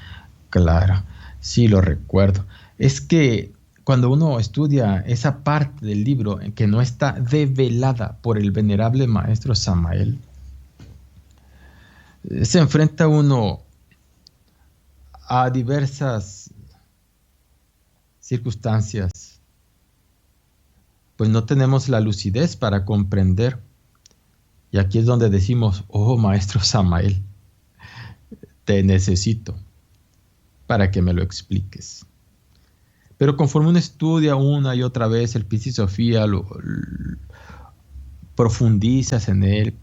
Claro, sí lo recuerdo. Es que cuando uno estudia esa parte del libro que no está develada por el venerable maestro Samael, se enfrenta uno a diversas circunstancias, pues no tenemos la lucidez para comprender. Y aquí es donde decimos, oh maestro Samael, te necesito para que me lo expliques. Pero conforme uno estudia una y otra vez el Pistis Sophia, profundizas en él,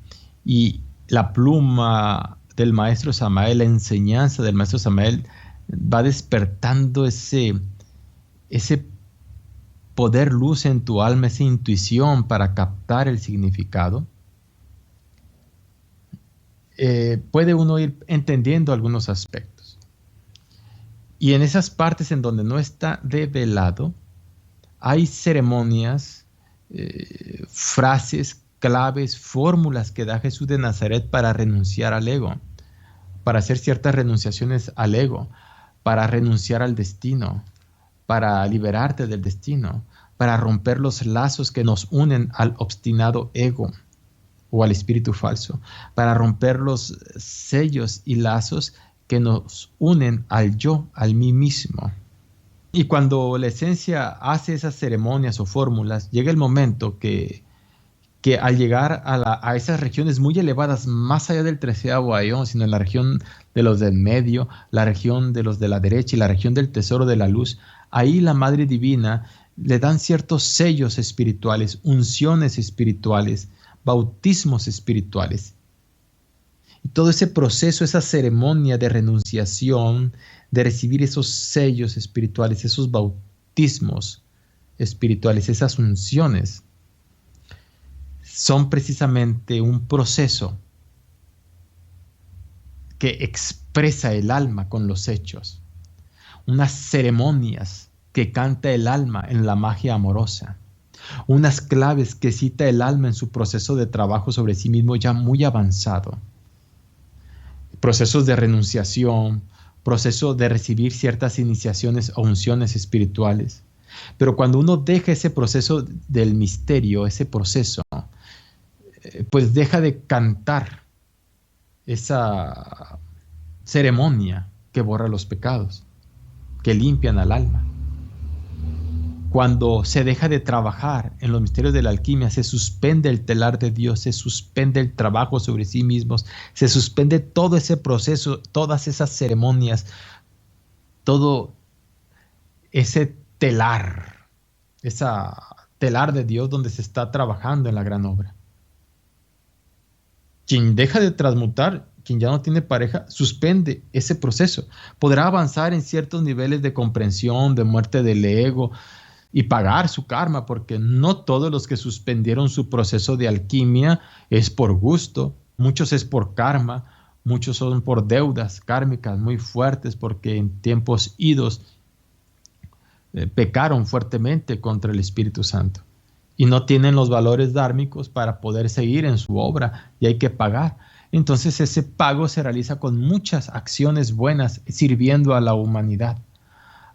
y la pluma del maestro Samael, la enseñanza del maestro Samael, va despertando ese poder luz en tu alma, esa intuición para captar el significado. Puede uno ir entendiendo algunos aspectos. Y en esas partes en donde no está develado, hay ceremonias, frases, claves, fórmulas que da Jesús de Nazaret para renunciar al ego, para hacer ciertas renunciaciones al ego, para renunciar al destino, para liberarte del destino, para romper los lazos que nos unen al obstinado ego o al espíritu falso, para romper los sellos y lazos que nos unen al yo, al mí mismo. Y cuando la esencia hace esas ceremonias o fórmulas, llega el momento que al llegar a esas regiones muy elevadas, más allá del 13º aión, sino en la región de los del medio, la región de los de la derecha y la región del tesoro de la luz, ahí la Madre Divina le dan ciertos sellos espirituales, unciones espirituales, bautismos espirituales. Y todo ese proceso, esa ceremonia de renunciación, de recibir esos sellos espirituales, esos bautismos espirituales, esas unciones, son precisamente un proceso que expresa el alma con los hechos, unas ceremonias que canta el alma en la magia amorosa, unas claves que cita el alma en su proceso de trabajo sobre sí mismo ya muy avanzado, procesos de renunciación, proceso de recibir ciertas iniciaciones o unciones espirituales. Pero cuando uno deja ese proceso del misterio, ese proceso, pues deja de cantar esa ceremonia que borra los pecados, que limpian al alma. Cuando se deja de trabajar en los misterios de la alquimia, se suspende el telar de Dios, se suspende el trabajo sobre sí mismos, se suspende todo ese proceso, todas esas ceremonias, todo ese telar, esa telar de Dios donde se está trabajando en la gran obra. Quien deja de transmutar, quien ya no tiene pareja, suspende ese proceso. Podrá avanzar en ciertos niveles de comprensión, de muerte del ego y pagar su karma, porque no todos los que suspendieron su proceso de alquimia es por gusto, muchos es por karma, muchos son por deudas kármicas muy fuertes, porque en tiempos idos pecaron fuertemente contra el Espíritu Santo y no tienen los valores dármicos para poder seguir en su obra y hay que pagar. Entonces ese pago se realiza con muchas acciones buenas sirviendo a la humanidad.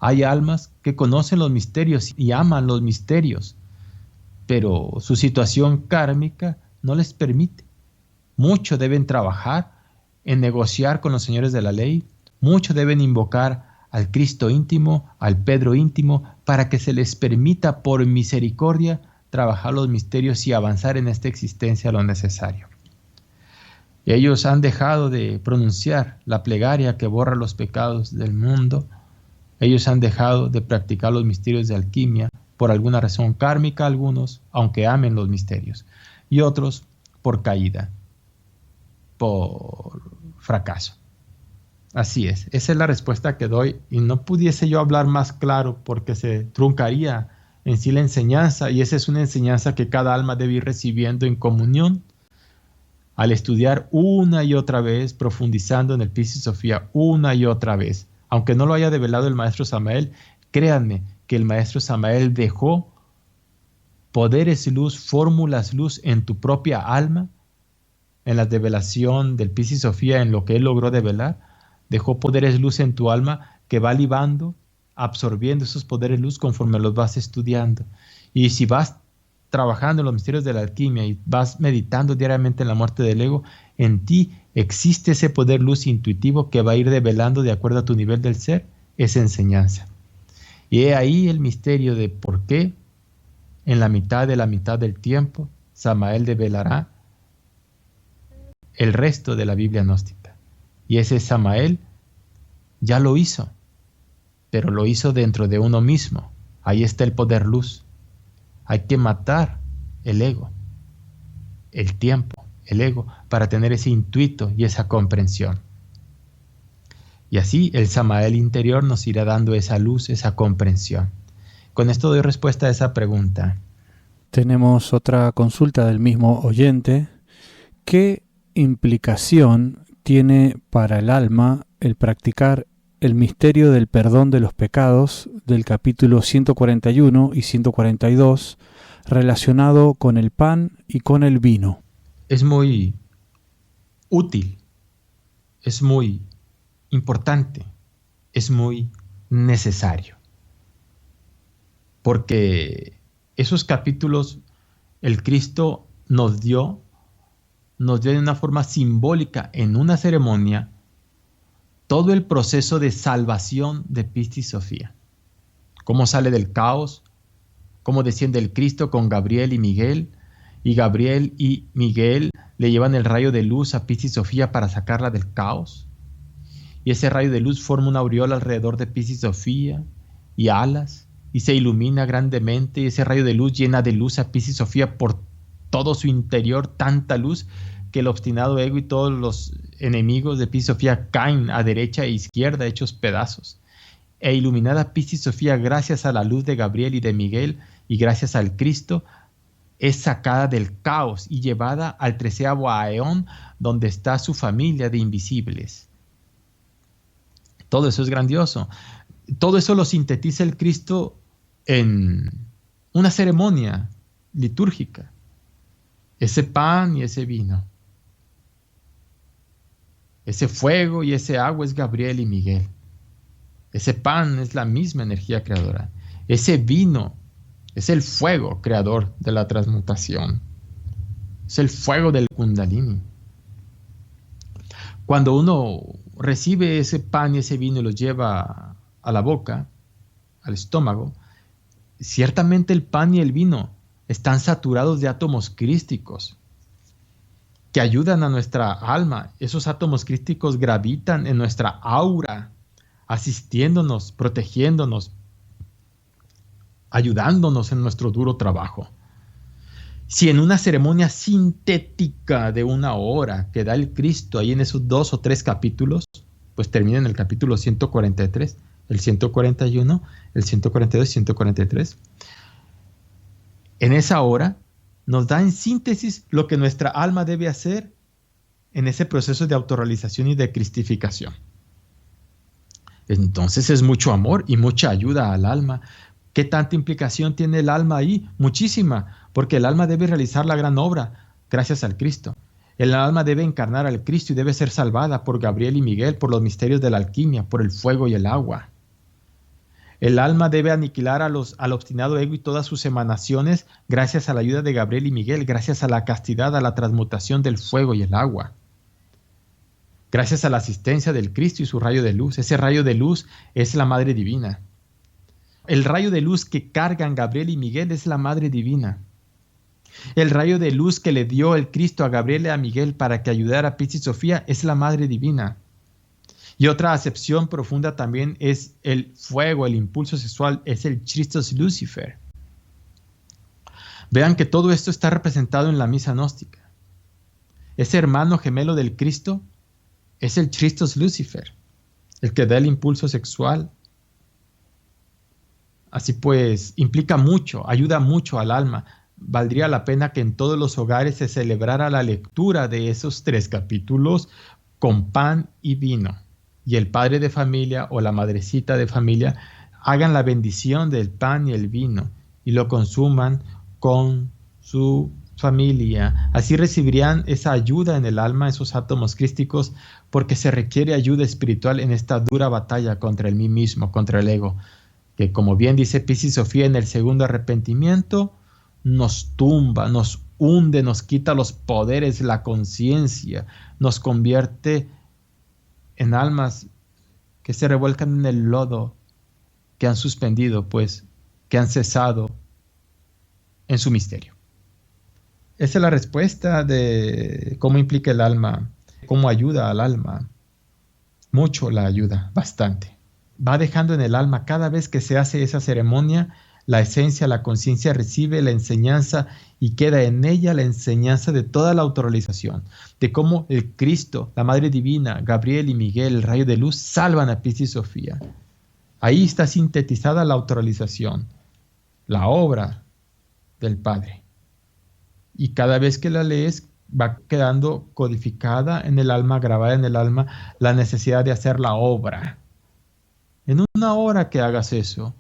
Hay almas que conocen los misterios y aman los misterios, pero su situación kármica no les permite. Mucho deben trabajar en negociar con los señores de la ley, mucho deben invocar al Cristo íntimo, al Pedro íntimo, para que se les permita por misericordia trabajar los misterios y avanzar en esta existencia lo necesario. Y ellos han dejado de pronunciar la plegaria que borra los pecados del mundo. Ellos han dejado de practicar los misterios de alquimia, por alguna razón kármica algunos, aunque amen los misterios, y otros por caída, por fracaso. Así es, esa es la respuesta que doy, y no pudiese yo hablar más claro porque se truncaría en sí la enseñanza, y esa es una enseñanza que cada alma debe ir recibiendo en comunión, al estudiar una y otra vez, profundizando en el Piscis Sophia una y otra vez. Aunque no lo haya develado el maestro Samael, créanme que el maestro Samael dejó poderes luz, fórmulas luz en tu propia alma, en la develación del Piscis Sophia, en lo que él logró develar. Dejó poderes luz en tu alma que va libando, absorbiendo esos poderes luz conforme los vas estudiando. Y si vas trabajando en los misterios de la alquimia y vas meditando diariamente en la muerte del ego, en ti existe ese poder luz intuitivo que va a ir develando de acuerdo a tu nivel del ser esa enseñanza. Y he ahí el misterio de por qué en la mitad del tiempo Samael develará el resto de la Biblia gnóstica. Y ese Samael ya lo hizo, pero lo hizo dentro de uno mismo. Ahí está el poder luz. Hay que matar el ego, el tiempo, el ego, para tener ese intuito y esa comprensión. Y así el Samael interior nos irá dando esa luz, esa comprensión. Con esto doy respuesta a esa pregunta. Tenemos otra consulta del mismo oyente. ¿Qué implicación tiene para el alma el practicar el misterio del perdón de los pecados del capítulo 141 y 142 relacionado con el pan y con el vino? Es muy útil, es muy importante, es muy necesario. Porque esos capítulos el Cristo nos dio de una forma simbólica en una ceremonia todo el proceso de salvación de Piscis Sophia. Cómo sale del caos, cómo desciende el Cristo con Gabriel y Miguel, y Gabriel y Miguel le llevan el rayo de luz a Piscis Sophia para sacarla del caos. Y ese rayo de luz forma una aureola alrededor de Piscis Sophia y alas, y se ilumina grandemente, y ese rayo de luz llena de luz a Piscis Sophia por todo su interior, tanta luz que el obstinado ego y todos los enemigos de Piscis Sophia caen a derecha e izquierda hechos pedazos. E iluminada Piscis Sophia gracias a la luz de Gabriel y de Miguel y gracias al Cristo, es sacada del caos y llevada al 13º aeón, donde está su familia de invisibles. Todo eso es grandioso. Todo eso lo sintetiza el Cristo en una ceremonia litúrgica. Ese pan y ese vino. Ese fuego y ese agua es Gabriel y Miguel. Ese pan es la misma energía creadora. Ese vino es el fuego creador de la transmutación. Es el fuego del Kundalini. Cuando uno recibe ese pan y ese vino y lo lleva a la boca, al estómago, ciertamente el pan y el vino están saturados de átomos crísticos que ayudan a nuestra alma. Esos átomos crísticos gravitan en nuestra aura, asistiéndonos, protegiéndonos, ayudándonos en nuestro duro trabajo. Si en una ceremonia sintética de 1 hora que da el Cristo ahí en esos 2 o 3 capítulos, pues termina en el capítulo 143, el 141, el 142 y 143, en esa hora nos da en síntesis lo que nuestra alma debe hacer en ese proceso de autorrealización y de cristificación. Entonces es mucho amor y mucha ayuda al alma. ¿Qué tanta implicación tiene el alma ahí? Muchísima, porque el alma debe realizar la gran obra gracias al Cristo. El alma debe encarnar al Cristo y debe ser salvada por Gabriel y Miguel, por los misterios de la alquimia, por el fuego y el agua. El alma debe aniquilar al obstinado ego y todas sus emanaciones gracias a la ayuda de Gabriel y Miguel, gracias a la castidad, a la transmutación del fuego y el agua. Gracias a la asistencia del Cristo y su rayo de luz. Ese rayo de luz es la Madre Divina. El rayo de luz que cargan Gabriel y Miguel es la Madre Divina. El rayo de luz que le dio el Cristo a Gabriel y a Miguel para que ayudara a Piscis y Sofía es la Madre Divina. Y otra acepción profunda también es el fuego, el impulso sexual, es el Christus Lucifer. Vean que todo esto está representado en la misa gnóstica. Ese hermano gemelo del Cristo es el Christus Lucifer, el que da el impulso sexual. Así pues, implica mucho, ayuda mucho al alma. Valdría la pena que en todos los hogares se celebrara la lectura de esos 3 capítulos con pan y vino. Y el padre de familia o la madrecita de familia hagan la bendición del pan y el vino y lo consuman con su familia. Así recibirían esa ayuda en el alma, esos átomos crísticos, porque se requiere ayuda espiritual en esta dura batalla contra el mí mismo, contra el ego, que como bien dice Piscis Sofía en el segundo arrepentimiento, nos tumba, nos hunde, nos quita los poderes, la conciencia, nos convierte en almas que se revuelcan en el lodo, que han suspendido, pues, que han cesado en su misterio. Esa es la respuesta de cómo implica el alma, cómo ayuda al alma. Mucho la ayuda, bastante. Va dejando en el alma cada vez que se hace esa ceremonia, la esencia, la conciencia recibe la enseñanza y queda en ella la enseñanza de toda la autorrealización, de cómo el Cristo, la Madre Divina, Gabriel y Miguel, el rayo de luz, salvan a Piscis y Sofía. Ahí está sintetizada la autorrealización, la obra del Padre. Y cada vez que la lees va quedando codificada en el alma, grabada en el alma, la necesidad de hacer la obra. En una hora que hagas eso,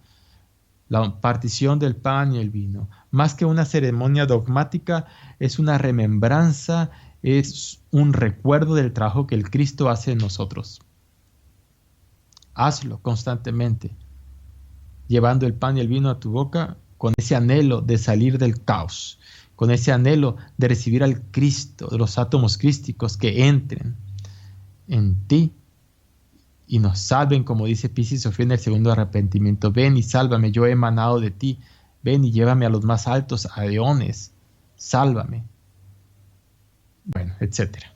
la partición del pan y el vino, más que una ceremonia dogmática, es una remembranza, es un recuerdo del trabajo que el Cristo hace en nosotros. Hazlo constantemente, llevando el pan y el vino a tu boca con ese anhelo de salir del caos, con ese anhelo de recibir al Cristo, de los átomos crísticos que entren en ti y nos salven, como dice Piscis Sofía en el segundo arrepentimiento. Ven y sálvame, yo he emanado de ti. Ven y llévame a los más altos aeones. Sálvame. Bueno, etcétera.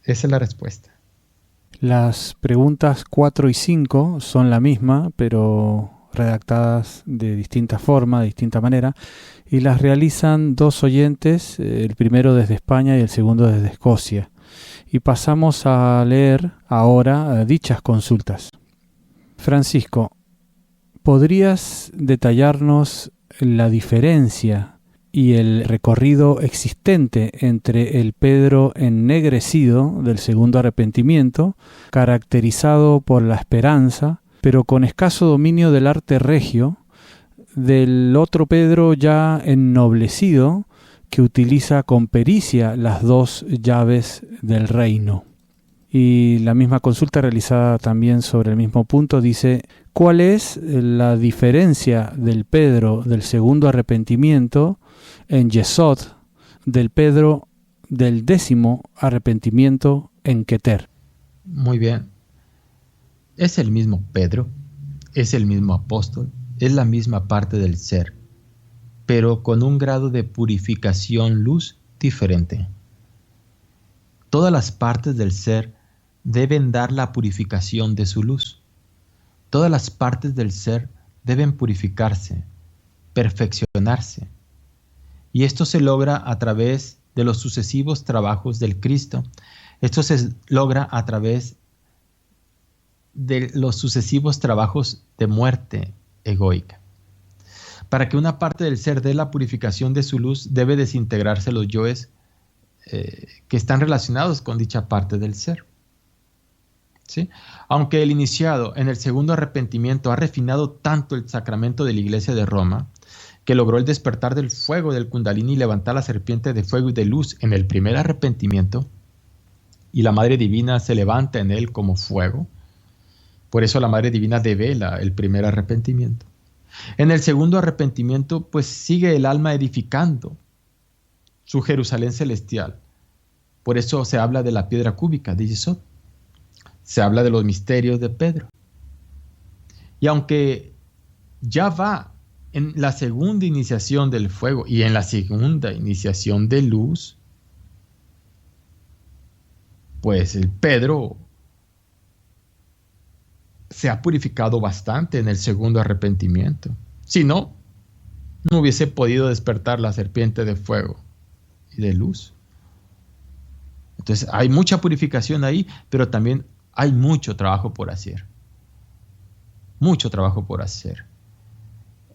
Esa es la respuesta. Las preguntas 4 y 5 son la misma, pero redactadas de distinta forma, de distinta manera, y las realizan 2 oyentes, el primero desde España y el segundo desde Escocia. Y pasamos a leer ahora dichas consultas. Francisco, ¿podrías detallarnos la diferencia y el recorrido existente entre el Pedro ennegrecido del segundo arrepentimiento, caracterizado por la esperanza, pero con escaso dominio del arte regio, del otro Pedro ya ennoblecido, que utiliza con pericia las 2 llaves del reino? Y la misma consulta realizada también sobre el mismo punto dice: ¿cuál es la diferencia del Pedro del segundo arrepentimiento en Yesod del Pedro del 10º arrepentimiento en Keter? Muy bien. Es el mismo Pedro, es el mismo apóstol, es la misma parte del ser, pero con un grado de purificación luz diferente. Todas las partes del ser deben dar la purificación de su luz. Todas las partes del ser deben purificarse, perfeccionarse. Y esto se logra a través de los sucesivos trabajos del Cristo. Esto se logra a través de los sucesivos trabajos de muerte egoica. Para que una parte del ser dé la purificación de su luz, debe desintegrarse los yoes que están relacionados con dicha parte del ser. ¿Sí? Aunque el iniciado en el segundo arrepentimiento ha refinado tanto el sacramento de la Iglesia de Roma, que logró el despertar del fuego del Kundalini y levantar la serpiente de fuego y de luz en el primer arrepentimiento, y la Madre Divina se levanta en él como fuego, por eso la Madre Divina devela el primer arrepentimiento. En el segundo arrepentimiento, pues sigue el alma edificando su Jerusalén celestial. Por eso se habla de la piedra cúbica de Yesod. Se habla de los misterios de Pedro. Y aunque ya va en la segunda iniciación del fuego y en la segunda iniciación de luz, pues el Pedro se ha purificado bastante en el segundo arrepentimiento. Si no, no hubiese podido despertar la serpiente de fuego y de luz. Entonces hay mucha purificación ahí, pero también hay mucho trabajo por hacer. Mucho trabajo por hacer.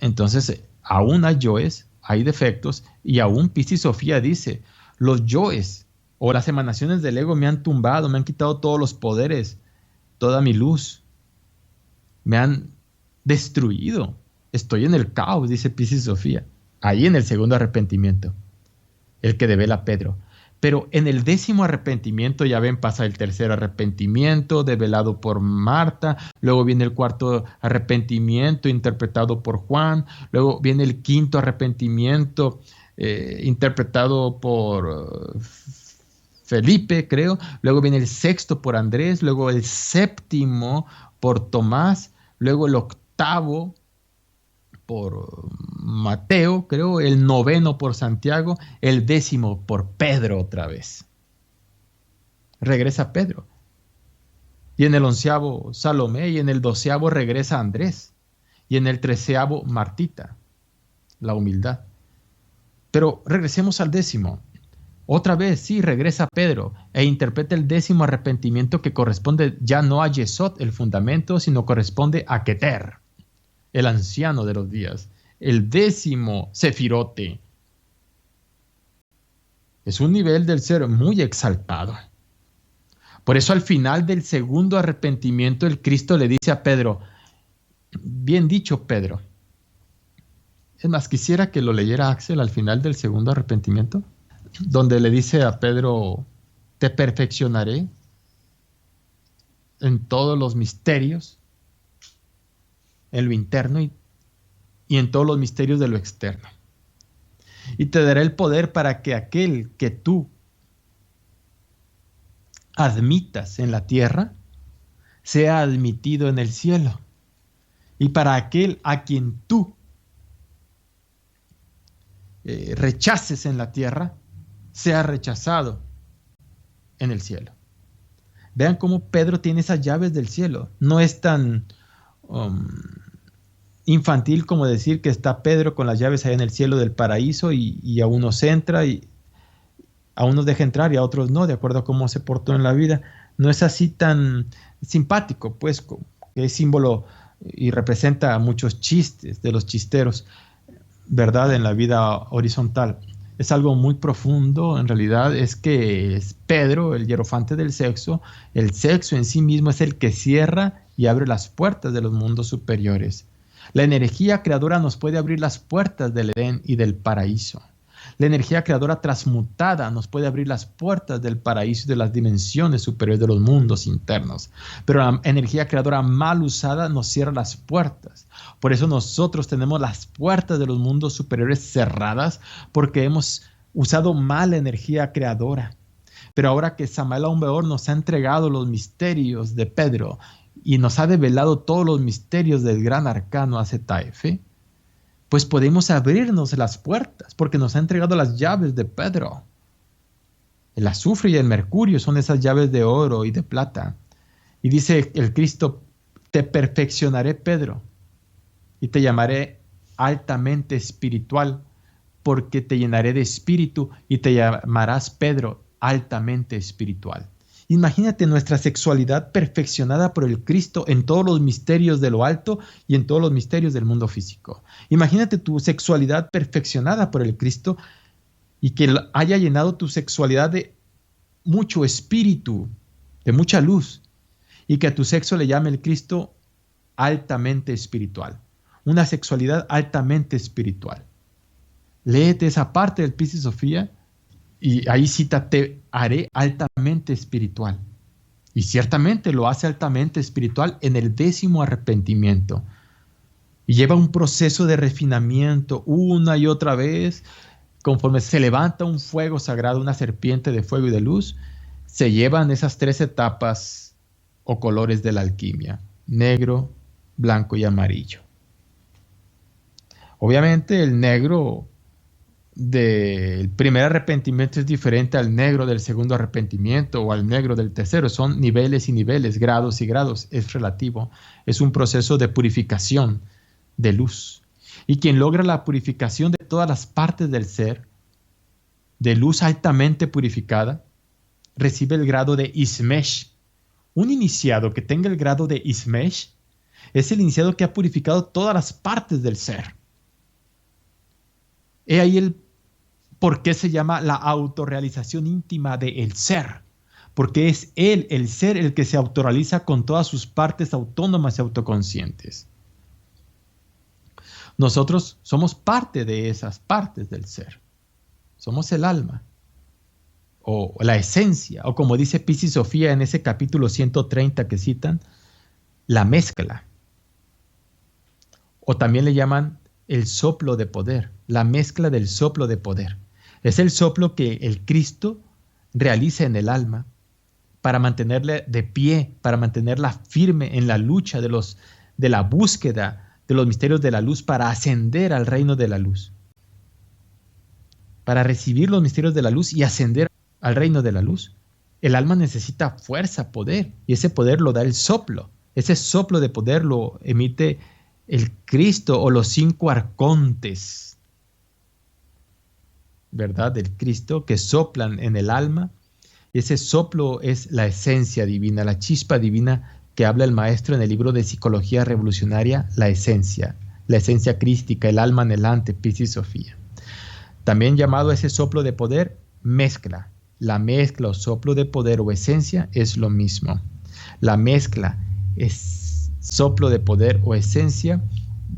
Entonces, aún hay yoes, hay defectos, y aún Piscis Sofía dice, los yoes o las emanaciones del ego me han tumbado, me han quitado todos los poderes, toda mi luz, me han destruido. Estoy en el caos, dice Piscis Sofía, ahí en el segundo arrepentimiento, el que devela Pedro. Pero en el 10º arrepentimiento, ya ven, pasa el tercer arrepentimiento develado por Marta, luego viene el 4º arrepentimiento interpretado por Juan, luego viene el 5º arrepentimiento interpretado por Felipe, creo, luego viene el 6º por Andrés, luego el 7º por Tomás, luego el 8º por Mateo, creo, el 9º por Santiago, el 10º por Pedro otra vez. Regresa Pedro. Y en el 11º Salomé, y en el 12º regresa Andrés, y en el 13º Martita, la humildad. Pero regresemos al 10º. Otra vez, sí, regresa Pedro e interpreta el 10º arrepentimiento, que corresponde ya no a Yesod, el fundamento, sino corresponde a Keter, el anciano de los días, el 10º Sefirote. Es un nivel del ser muy exaltado. Por eso al final del segundo arrepentimiento el Cristo le dice a Pedro, bien dicho Pedro. Es más, quisiera que lo leyera Axel al final del segundo arrepentimiento, donde le dice a Pedro, te perfeccionaré en todos los misterios, en lo interno y en todos los misterios de lo externo. Y te daré el poder para que aquel que tú admitas en la tierra sea admitido en el cielo. Y para aquel a quien tú rechaces en la tierra, sea rechazado en el cielo. Vean cómo Pedro tiene esas llaves del cielo. No es tan infantil como decir que está Pedro con las llaves ahí en el cielo del paraíso y a unos entra y a unos deja entrar y a otros no, de acuerdo a cómo se portó en la vida. No es así tan simpático, pues, que es símbolo y representa muchos chistes de los chisteros, ¿verdad? En la vida horizontal. Es algo muy profundo, en realidad es que es Pedro, el hierofante del sexo. El sexo en sí mismo es el que cierra y abre las puertas de los mundos superiores. La energía creadora nos puede abrir las puertas del Edén y del paraíso. La energía creadora transmutada nos puede abrir las puertas del paraíso y de las dimensiones superiores de los mundos internos. Pero la energía creadora mal usada nos cierra las puertas. Por eso nosotros tenemos las puertas de los mundos superiores cerradas, porque hemos usado mal la energía creadora. Pero ahora que Samael Aun Weor nos ha entregado los misterios de Pedro y nos ha develado todos los misterios del gran arcano AZF, pues podemos abrirnos las puertas, porque nos ha entregado las llaves de Pedro. El azufre y el mercurio son esas llaves de oro y de plata. Y dice el Cristo, te perfeccionaré, Pedro, y te llamaré altamente espiritual, porque te llenaré de espíritu y te llamarás Pedro, altamente espiritual. Imagínate nuestra sexualidad perfeccionada por el Cristo en todos los misterios de lo alto y en todos los misterios del mundo físico. Imagínate tu sexualidad perfeccionada por el Cristo y que haya llenado tu sexualidad de mucho espíritu, de mucha luz, y que a tu sexo le llame el Cristo altamente espiritual. Una sexualidad altamente espiritual. Léete esa parte del Piscis Sofía. Y ahí cita, te haré altamente espiritual. Y ciertamente lo hace altamente espiritual en el 10º arrepentimiento. Y lleva un proceso de refinamiento una y otra vez. Conforme se levanta un fuego sagrado, una serpiente de fuego y de luz, se llevan esas 3 etapas o colores de la alquimia: negro, blanco y amarillo. Obviamente el negro del primer arrepentimiento es diferente al negro del segundo arrepentimiento o al negro del tercero. Son niveles y niveles, grados y grados. Es relativo. Es un proceso de purificación de luz. Y quien logra la purificación de todas las partes del ser, de luz altamente purificada, recibe el grado de Ismesh. Un iniciado que tenga el grado de Ismesh es el iniciado que ha purificado todas las partes del ser. He ahí el por qué se llama la autorrealización íntima del ser. Porque es él, el ser, el que se autorrealiza con todas sus partes autónomas y autoconscientes. Nosotros somos parte de esas partes del ser. Somos el alma, o la esencia, o como dice Piscis Sofía en ese capítulo 130 que citan, la mezcla. O también le llaman el soplo de poder, la mezcla del soplo de poder. Es el soplo que el Cristo realiza en el alma para mantenerla de pie, para mantenerla firme en la lucha de la búsqueda de los misterios de la luz, para ascender al reino de la luz. Para recibir los misterios de la luz y ascender al reino de la luz, el alma necesita fuerza, poder, y ese poder lo da el soplo. Ese soplo de poder lo emite el Cristo o los 5 arcontes, ¿verdad? Del Cristo, que soplan en el alma. Ese soplo es la esencia divina, la chispa divina que habla el maestro en el libro de Psicología Revolucionaria, la esencia crística, el alma anhelante, Piscis Sofía. También llamado ese soplo de poder, mezcla. La mezcla o soplo de poder o esencia es lo mismo. La mezcla es soplo de poder o esencia,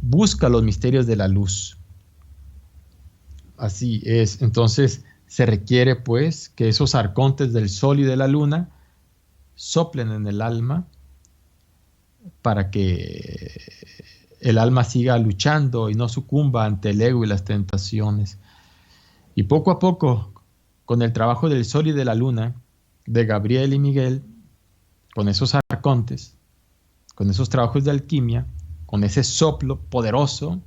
busca los misterios de la luz. Así es. Entonces se requiere pues que esos arcontes del sol y de la luna soplen en el alma para que el alma siga luchando y no sucumba ante el ego y las tentaciones. Y poco a poco, con el trabajo del sol y de la luna, de Gabriel y Miguel, con esos arcontes, con esos trabajos de alquimia, con ese soplo poderoso,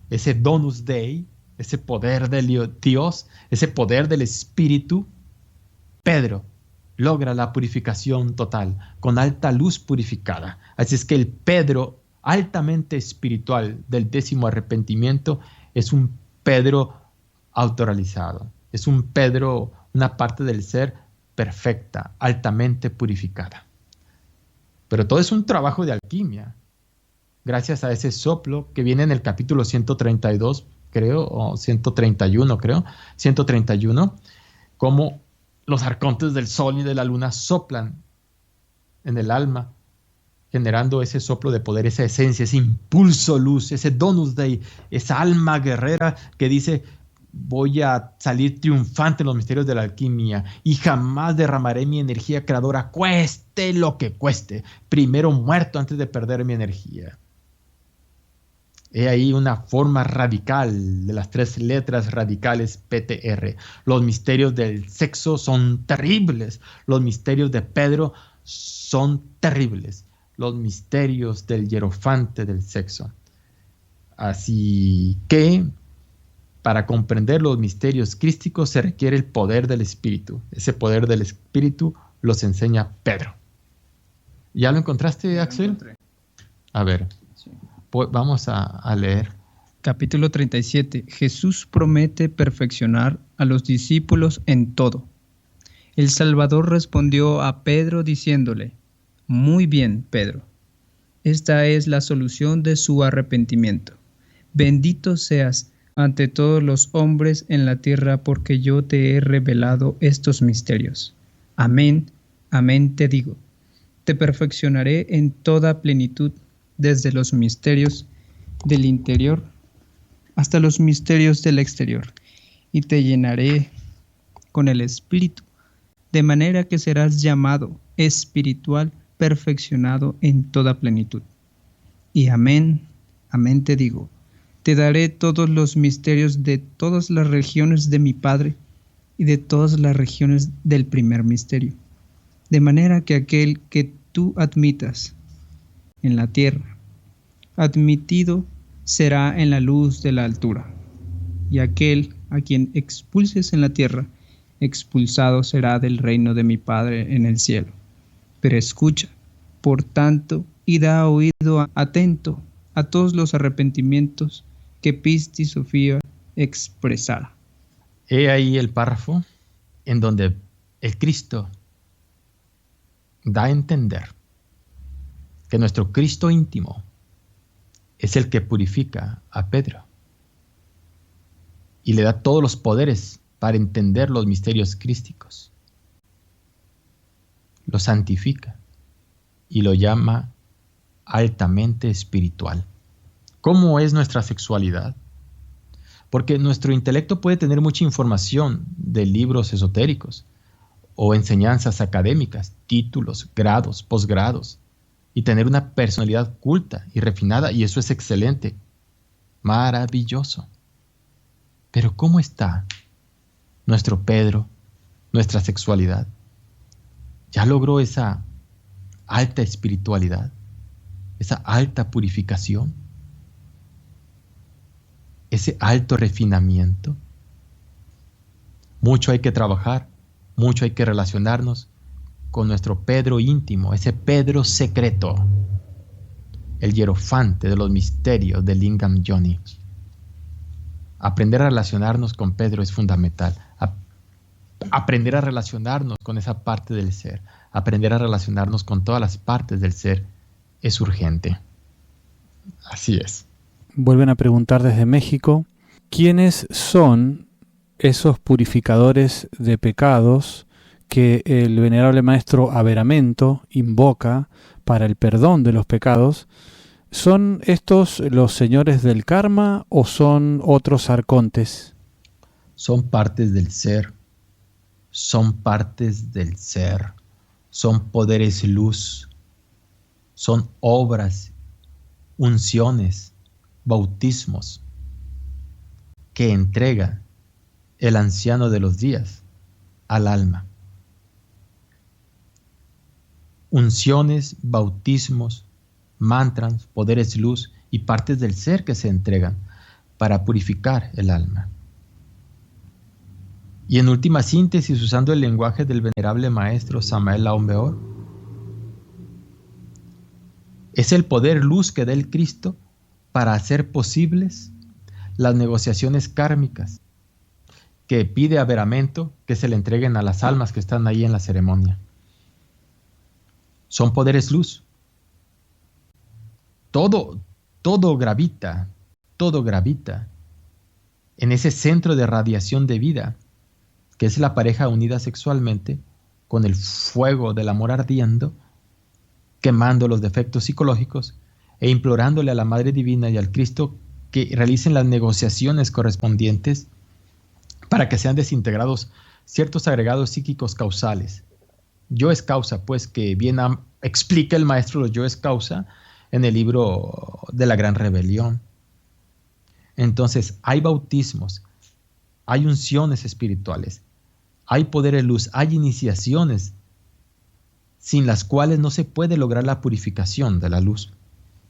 ese donus Dei, ese poder de Dios, ese poder del Espíritu, Pedro logra la purificación total, con alta luz purificada. Así es que el Pedro altamente espiritual del 10º arrepentimiento es un Pedro autorrealizado. Es un Pedro, una parte del ser perfecta, altamente purificada. Pero todo es un trabajo de alquimia. Gracias a ese soplo que viene en el capítulo 132, creo, o 131, creo, 131, como los arcontes del sol y de la luna soplan en el alma, generando ese soplo de poder, esa esencia, ese impulso luz, ese donus Dei, esa alma guerrera que dice: voy a salir triunfante en los misterios de la alquimia y jamás derramaré mi energía creadora, cueste lo que cueste. Primero muerto antes de perder mi energía. He ahí una forma radical de las 3 letras radicales PTR. Los misterios del sexo son terribles. Los misterios de Pedro son terribles. Los misterios del hierofante del sexo. Así que para comprender los misterios crísticos se requiere el poder del Espíritu. Ese poder del Espíritu los enseña Pedro. ¿Ya lo encontraste, Axel? A ver, sí. Vamos a leer. Capítulo 37. Jesús promete perfeccionar a los discípulos en todo. El Salvador respondió a Pedro diciéndole: muy bien, Pedro. Esta es la solución de su arrepentimiento. Bendito seas ante todos los hombres en la tierra, porque yo te he revelado estos misterios. Amén, amén te digo. Te perfeccionaré en toda plenitud, desde los misterios del interior hasta los misterios del exterior, y te llenaré con el Espíritu, de manera que serás llamado espiritual, perfeccionado en toda plenitud. Y amén, amén te digo. Te daré todos los misterios de todas las regiones de mi Padre y de todas las regiones del primer misterio, de manera que aquel que tú admitas en la tierra, admitido será en la luz de la altura, y aquel a quien expulses en la tierra, expulsado será del reino de mi Padre en el cielo. Pero escucha, por tanto, y da oído atento a todos los arrepentimientos que Pistis Sofía expresara. He ahí el párrafo en donde el Cristo da a entender que nuestro Cristo íntimo es el que purifica a Pedro y le da todos los poderes para entender los misterios crísticos. Lo santifica y lo llama altamente espiritual. ¿Cómo es nuestra sexualidad? Porque nuestro intelecto puede tener mucha información de libros esotéricos o enseñanzas académicas, títulos, grados, posgrados, y tener una personalidad culta y refinada, y eso es excelente, maravilloso. Pero ¿cómo está nuestro Pedro, nuestra sexualidad? ¿Ya logró esa alta espiritualidad, esa alta purificación, ese alto refinamiento? Mucho hay que trabajar, mucho hay que relacionarnos con nuestro Pedro íntimo, ese Pedro secreto, el hierofante de los misterios del Lingam Yoni. Aprender a relacionarnos con Pedro es fundamental. Aprender a relacionarnos con esa parte del ser, aprender a relacionarnos con todas las partes del ser es urgente. Así es. Vuelven a preguntar desde México, ¿quiénes son esos purificadores de pecados que el venerable maestro Averamento invoca para el perdón de los pecados? ¿Son estos los señores del karma o son otros arcontes? Son partes del ser, son partes del ser, son poderes luz, son obras, unciones, bautismos que entrega el anciano de los días al alma. Unciones, bautismos, mantras, poderes luz y partes del ser que se entregan para purificar el alma. Y en última síntesis, usando el lenguaje del venerable maestro Samael Aun-Weor, es el poder luz que da el Cristo para hacer posibles las negociaciones kármicas que pide Averamento que se le entreguen a las almas que están ahí en la ceremonia. Son poderes luz. Todo gravita en ese centro de radiación de vida, que es la pareja unida sexualmente, con el fuego del amor ardiendo, quemando los defectos psicológicos e implorándole a la Madre Divina y al Cristo que realicen las negociaciones correspondientes para que sean desintegrados ciertos agregados psíquicos causales. Yo es causa, pues, que bien explica el maestro los yo es causa en el libro de la Gran Rebelión. Entonces, hay bautismos, hay unciones espirituales, hay poder de luz, hay iniciaciones sin las cuales no se puede lograr la purificación de la luz.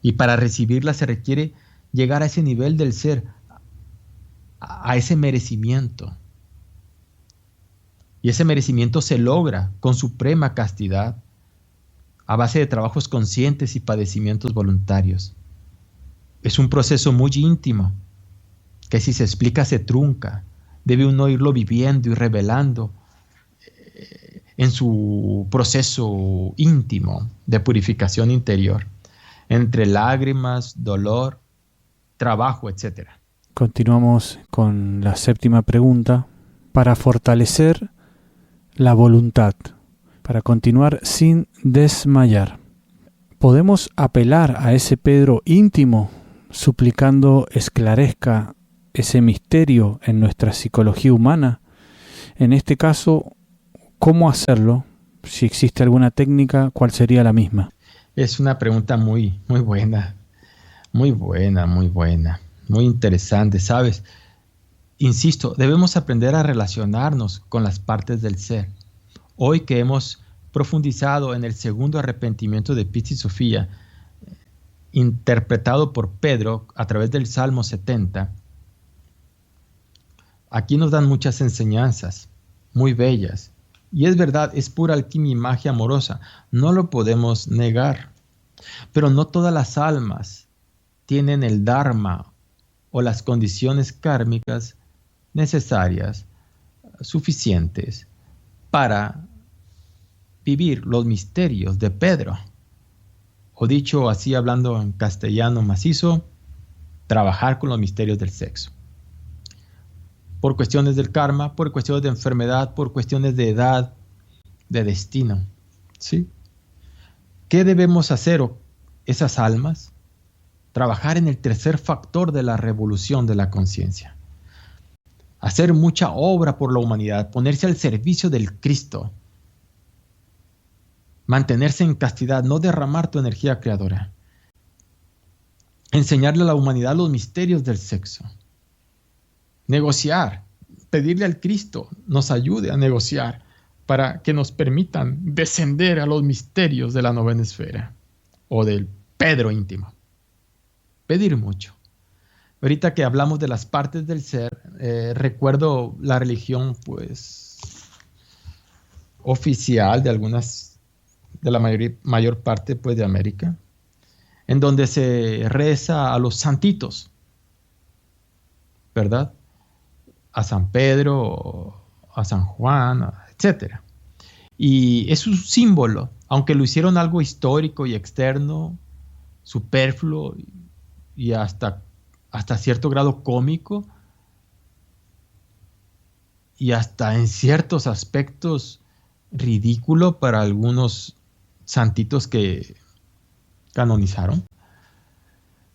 Y para recibirla se requiere llegar a ese nivel del ser, a ese merecimiento. Y ese merecimiento se logra con suprema castidad, a base de trabajos conscientes y padecimientos voluntarios. Es un proceso muy íntimo, que si se explica se trunca. Debe uno irlo viviendo y revelando en su proceso íntimo de purificación interior, entre lágrimas, dolor, trabajo, etc. Continuamos con la séptima pregunta. Para fortalecer la voluntad, para continuar sin desmayar, ¿podemos apelar a ese Pedro íntimo, suplicando esclarezca ese misterio en nuestra psicología humana? En este caso, ¿cómo hacerlo? Si existe alguna técnica, ¿cuál sería la misma? Es una pregunta muy buena, muy interesante, ¿sabes? Insisto, debemos aprender a relacionarnos con las partes del ser. Hoy que hemos profundizado en el segundo arrepentimiento de Pistis Sofía, interpretado por Pedro a través del Salmo 70, aquí nos dan muchas enseñanzas muy bellas. Y es verdad, es pura alquimia y magia amorosa, no lo podemos negar. Pero no todas las almas tienen el dharma o las condiciones kármicas necesarias, suficientes, para vivir los misterios de Pedro. O dicho así, hablando en castellano macizo, trabajar con los misterios del sexo. Por cuestiones del karma, por cuestiones de enfermedad, por cuestiones de edad, de destino. ¿Sí? ¿Qué debemos hacer esas almas? Trabajar en el tercer factor de la revolución de la conciencia. Hacer mucha obra por la humanidad, ponerse al servicio del Cristo. Mantenerse en castidad, no derramar tu energía creadora. Enseñarle a la humanidad los misterios del sexo. Negociar, pedirle al Cristo nos ayude a negociar para que nos permitan descender a los misterios de la novena esfera o del Pedro íntimo. Pedir mucho. Ahorita que hablamos de las partes del ser, recuerdo la religión pues oficial de algunas, de la mayor parte pues de América, en donde se reza a los santitos, ¿verdad? A San Pedro, a San Juan, etc. Y es un símbolo, aunque lo hicieron algo histórico y externo, superfluo y hasta cierto grado cómico, y hasta en ciertos aspectos ridículo para algunos santitos que canonizaron.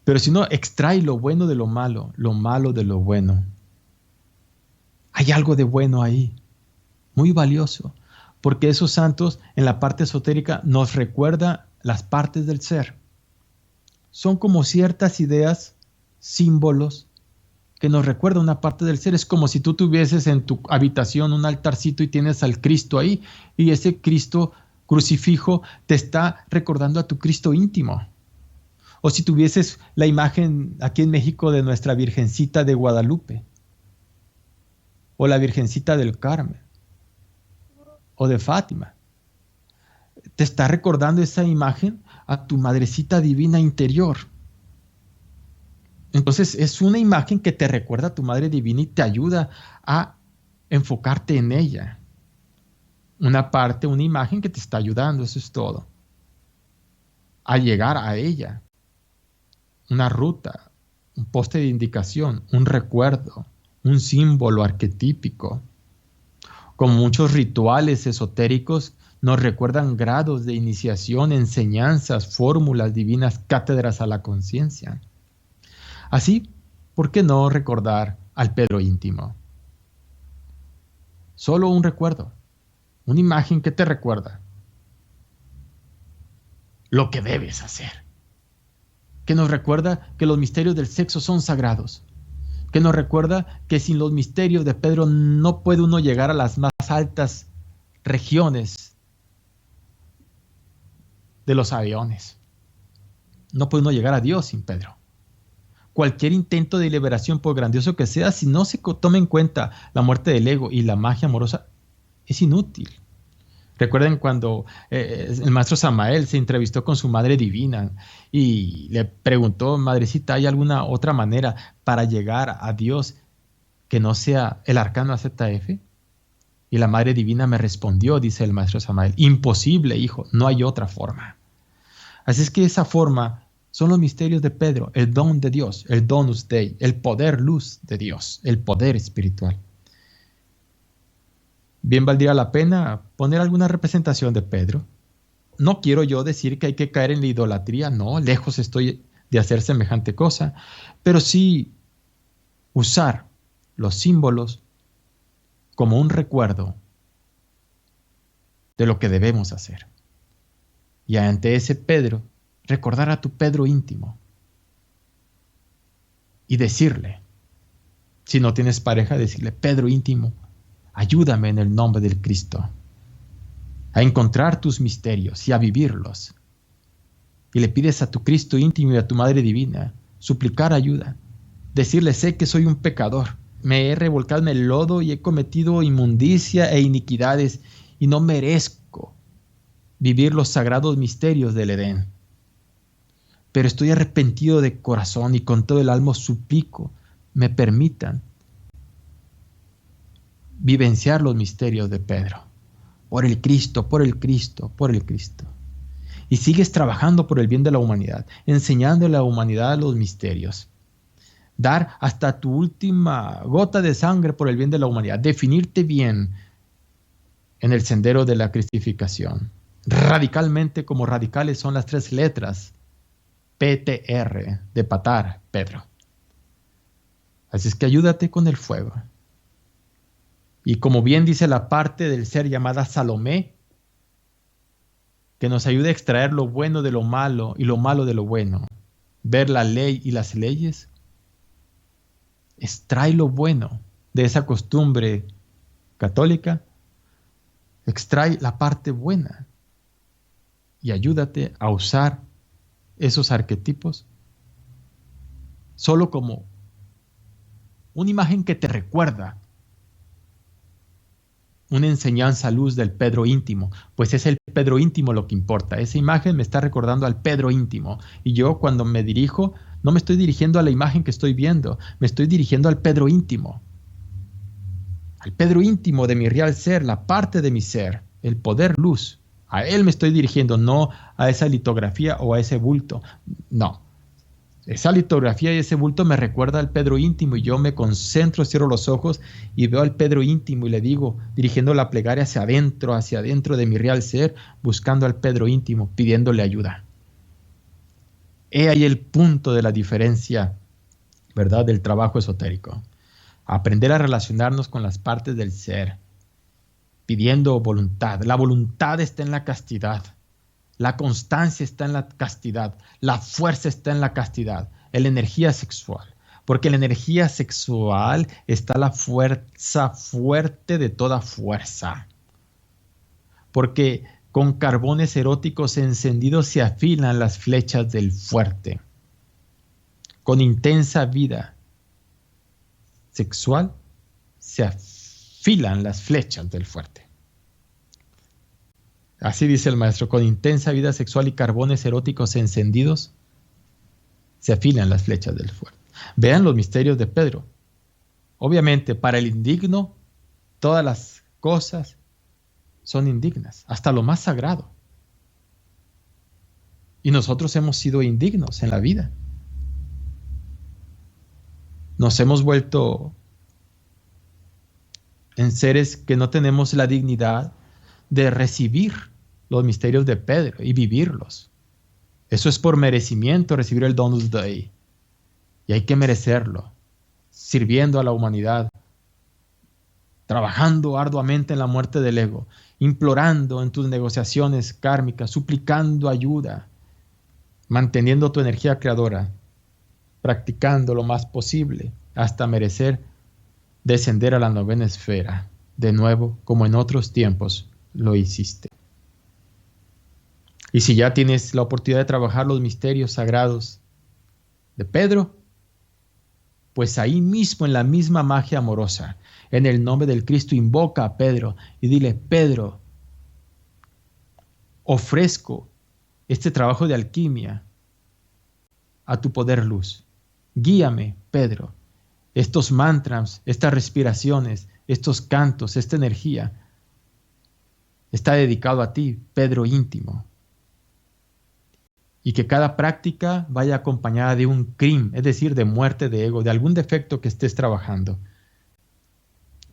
Pero si uno extrae lo bueno de lo malo de lo bueno, hay algo de bueno ahí, muy valioso, porque esos santos en la parte esotérica nos recuerdan las partes del ser. Son como ciertas ideas, símbolos, que nos recuerdan una parte del ser. Es como si tú tuvieses en tu habitación un altarcito y tienes al Cristo ahí, y ese Cristo crucifijo te está recordando a tu Cristo íntimo. O si tuvieses la imagen aquí en México de nuestra Virgencita de Guadalupe, o la Virgencita del Carmen, o de Fátima. Te está recordando esa imagen a tu Madrecita Divina interior. Entonces es una imagen que te recuerda a tu Madre Divina y te ayuda a enfocarte en ella. Una parte, una imagen que te está ayudando, eso es todo. A llegar a ella. Una ruta, un poste de indicación, un recuerdo, un símbolo arquetípico. Como muchos rituales esotéricos nos recuerdan grados de iniciación, enseñanzas, fórmulas divinas, cátedras a la conciencia. Así, ¿por qué no recordar al Pedro íntimo? Solo un recuerdo, una imagen que te recuerda lo que debes hacer, que nos recuerda que los misterios del sexo son sagrados, que nos recuerda que sin los misterios de Pedro no puede uno llegar a las más altas regiones de los aviones. No puede uno llegar a Dios sin Pedro. Cualquier intento de liberación, por grandioso que sea, si no se toma en cuenta la muerte del ego y la magia amorosa, es inútil. Recuerden cuando el maestro Samael se entrevistó con su Madre Divina y le preguntó: Madrecita, ¿hay alguna otra manera para llegar a Dios que no sea el arcano ZF? Y la Madre Divina me respondió, dice el maestro Samael: imposible, hijo, no hay otra forma. Así es que esa forma son los misterios de Pedro, el don de Dios, el donus Dei, el poder luz de Dios, el poder espiritual. Bien valdría la pena poner alguna representación de Pedro. No quiero yo decir que hay que caer en la idolatría, no, lejos estoy de hacer semejante cosa, pero sí usar los símbolos como un recuerdo de lo que debemos hacer. Y ante ese Pedro, recordar a tu Pedro íntimo y decirle, si no tienes pareja, decirle: Pedro íntimo, ayúdame en el nombre del Cristo a encontrar tus misterios y a vivirlos. y le pides a tu Cristo íntimo y a tu Madre Divina suplicar ayuda. Decirle: sé que soy un pecador, me he revolcado en el lodo y he cometido inmundicia e iniquidades y no merezco vivir los sagrados misterios del Edén. Pero estoy arrepentido de corazón y con todo el alma suplico me permitan vivenciar los misterios de Pedro. Por el Cristo, por el Cristo, por el Cristo. Y sigues trabajando por el bien de la humanidad, enseñando a la humanidad los misterios. Dar hasta tu última gota de sangre por el bien de la humanidad. Definirte bien en el sendero de la cristificación. Radicalmente, como radicales son las 3 letras PTR, de patar, Pedro. Así es que ayúdate con el fuego. Y como bien dice la parte del ser llamada Salomé, que nos ayude a extraer lo bueno de lo malo y lo malo de lo bueno, ver la ley y las leyes, extrae lo bueno de esa costumbre católica, extrae la parte buena y ayúdate a usar esos arquetipos solo como una imagen que te recuerda una enseñanza a luz del Pedro íntimo, pues es el Pedro íntimo lo que importa. Esa imagen me está recordando al Pedro íntimo, y yo cuando me dirijo, no me estoy dirigiendo a la imagen que estoy viendo, me estoy dirigiendo al Pedro íntimo de mi real ser, la parte de mi ser, el poder luz. A él me estoy dirigiendo, no a esa litografía o a ese bulto, no. Esa litografía y ese bulto me recuerda al Pedro íntimo y yo me concentro, cierro los ojos y veo al Pedro íntimo y le digo, dirigiendo la plegaria hacia adentro de mi real ser, buscando al Pedro íntimo, pidiéndole ayuda. He ahí el punto de la diferencia, ¿verdad?, del trabajo esotérico. Aprender a relacionarnos con las partes del ser, pidiendo voluntad. La voluntad está en la castidad. La constancia está en la castidad, la fuerza está en la castidad, en la energía sexual. Porque en la energía sexual está la fuerza fuerte de toda fuerza. Porque con carbones eróticos encendidos se afilan las flechas del fuerte. Con intensa vida sexual se afilan las flechas del fuerte. Así dice el maestro, con intensa vida sexual y carbones eróticos encendidos, se afilan las flechas del fuerte. Vean los misterios de Pedro. Obviamente, para el indigno, todas las cosas son indignas, hasta lo más sagrado. Y nosotros hemos sido indignos en la vida. Nos hemos vuelto en seres que no tenemos la dignidad de recibir los misterios de Pedro y vivirlos. Eso es por merecimiento, recibir el Donus Dei. Y hay que merecerlo, sirviendo a la humanidad, trabajando arduamente en la muerte del ego, implorando en tus negociaciones kármicas, suplicando ayuda, manteniendo tu energía creadora, practicando lo más posible hasta merecer descender a la novena esfera, de nuevo, como en otros tiempos lo hiciste. Y si ya tienes la oportunidad de trabajar los misterios sagrados de Pedro, pues ahí mismo, en la misma magia amorosa, en el nombre del Cristo, invoca a Pedro y dile: Pedro, ofrezco este trabajo de alquimia a tu poder luz. Guíame, Pedro, estos mantras, estas respiraciones, estos cantos, esta energía, está dedicado a ti, Pedro íntimo. Y que cada práctica vaya acompañada de un crim, es decir, de muerte de ego, de algún defecto que estés trabajando.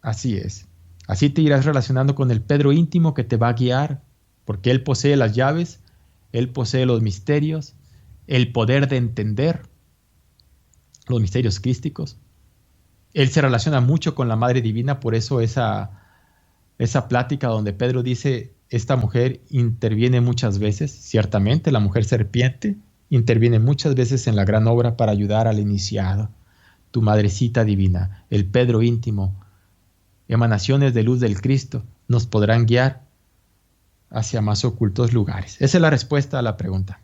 Así es. Así te irás relacionando con el Pedro íntimo que te va a guiar, porque él posee las llaves, él posee los misterios, el poder de entender los misterios crísticos. Él se relaciona mucho con la Madre Divina, por eso esa plática donde Pedro dice: esta mujer interviene muchas veces, ciertamente la mujer serpiente interviene muchas veces en la gran obra para ayudar al iniciado. Tu Madrecita Divina, el Pedro íntimo, emanaciones de luz del Cristo, nos podrán guiar hacia más ocultos lugares. Esa es la respuesta a la pregunta.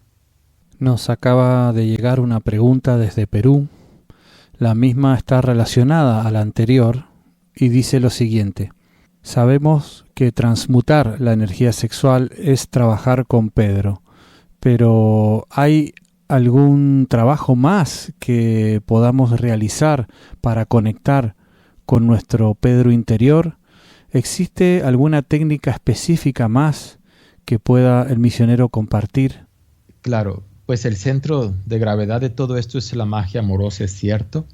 Nos acaba de llegar una pregunta desde Perú. La misma está relacionada a la anterior y dice lo siguiente. Sabemos que transmutar la energía sexual es trabajar con Pedro, pero ¿hay algún trabajo más que podamos realizar para conectar con nuestro Pedro interior? ¿Existe alguna técnica específica más que pueda el misionero compartir? Claro, pues el centro de gravedad de todo esto es la magia amorosa, es cierto,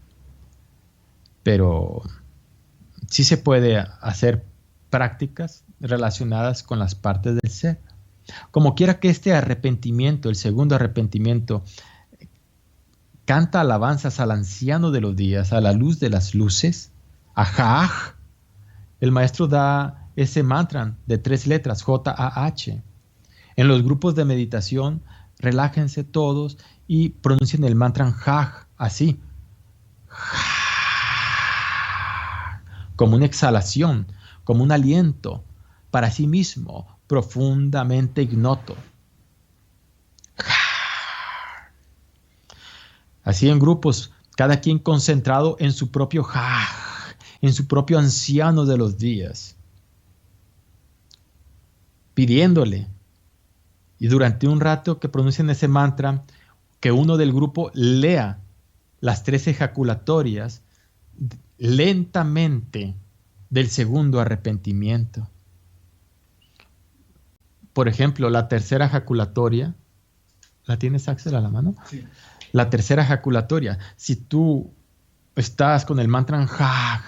pero sí se puede hacer prácticas relacionadas con las partes del ser. Como quiera que este arrepentimiento, el segundo arrepentimiento, canta alabanzas al anciano de los días, a la luz de las luces, a Jah. El maestro da ese mantra de 3 letras, J-A-H. En los grupos de meditación, relájense todos y pronuncien el mantra Jah, así. Como una exhalación, como un aliento para sí mismo, profundamente ignoto. Así en grupos, cada quien concentrado en su propio Jah, en su propio anciano de los días, pidiéndole. Y durante un rato que pronuncien ese mantra, que uno del grupo lea las 3 ejaculatorias lentamente del segundo arrepentimiento. Por ejemplo, la tercera ejaculatoria, ¿la tienes, Axel, a la mano? Sí. La tercera ejaculatoria, si tú estás con el mantra Jah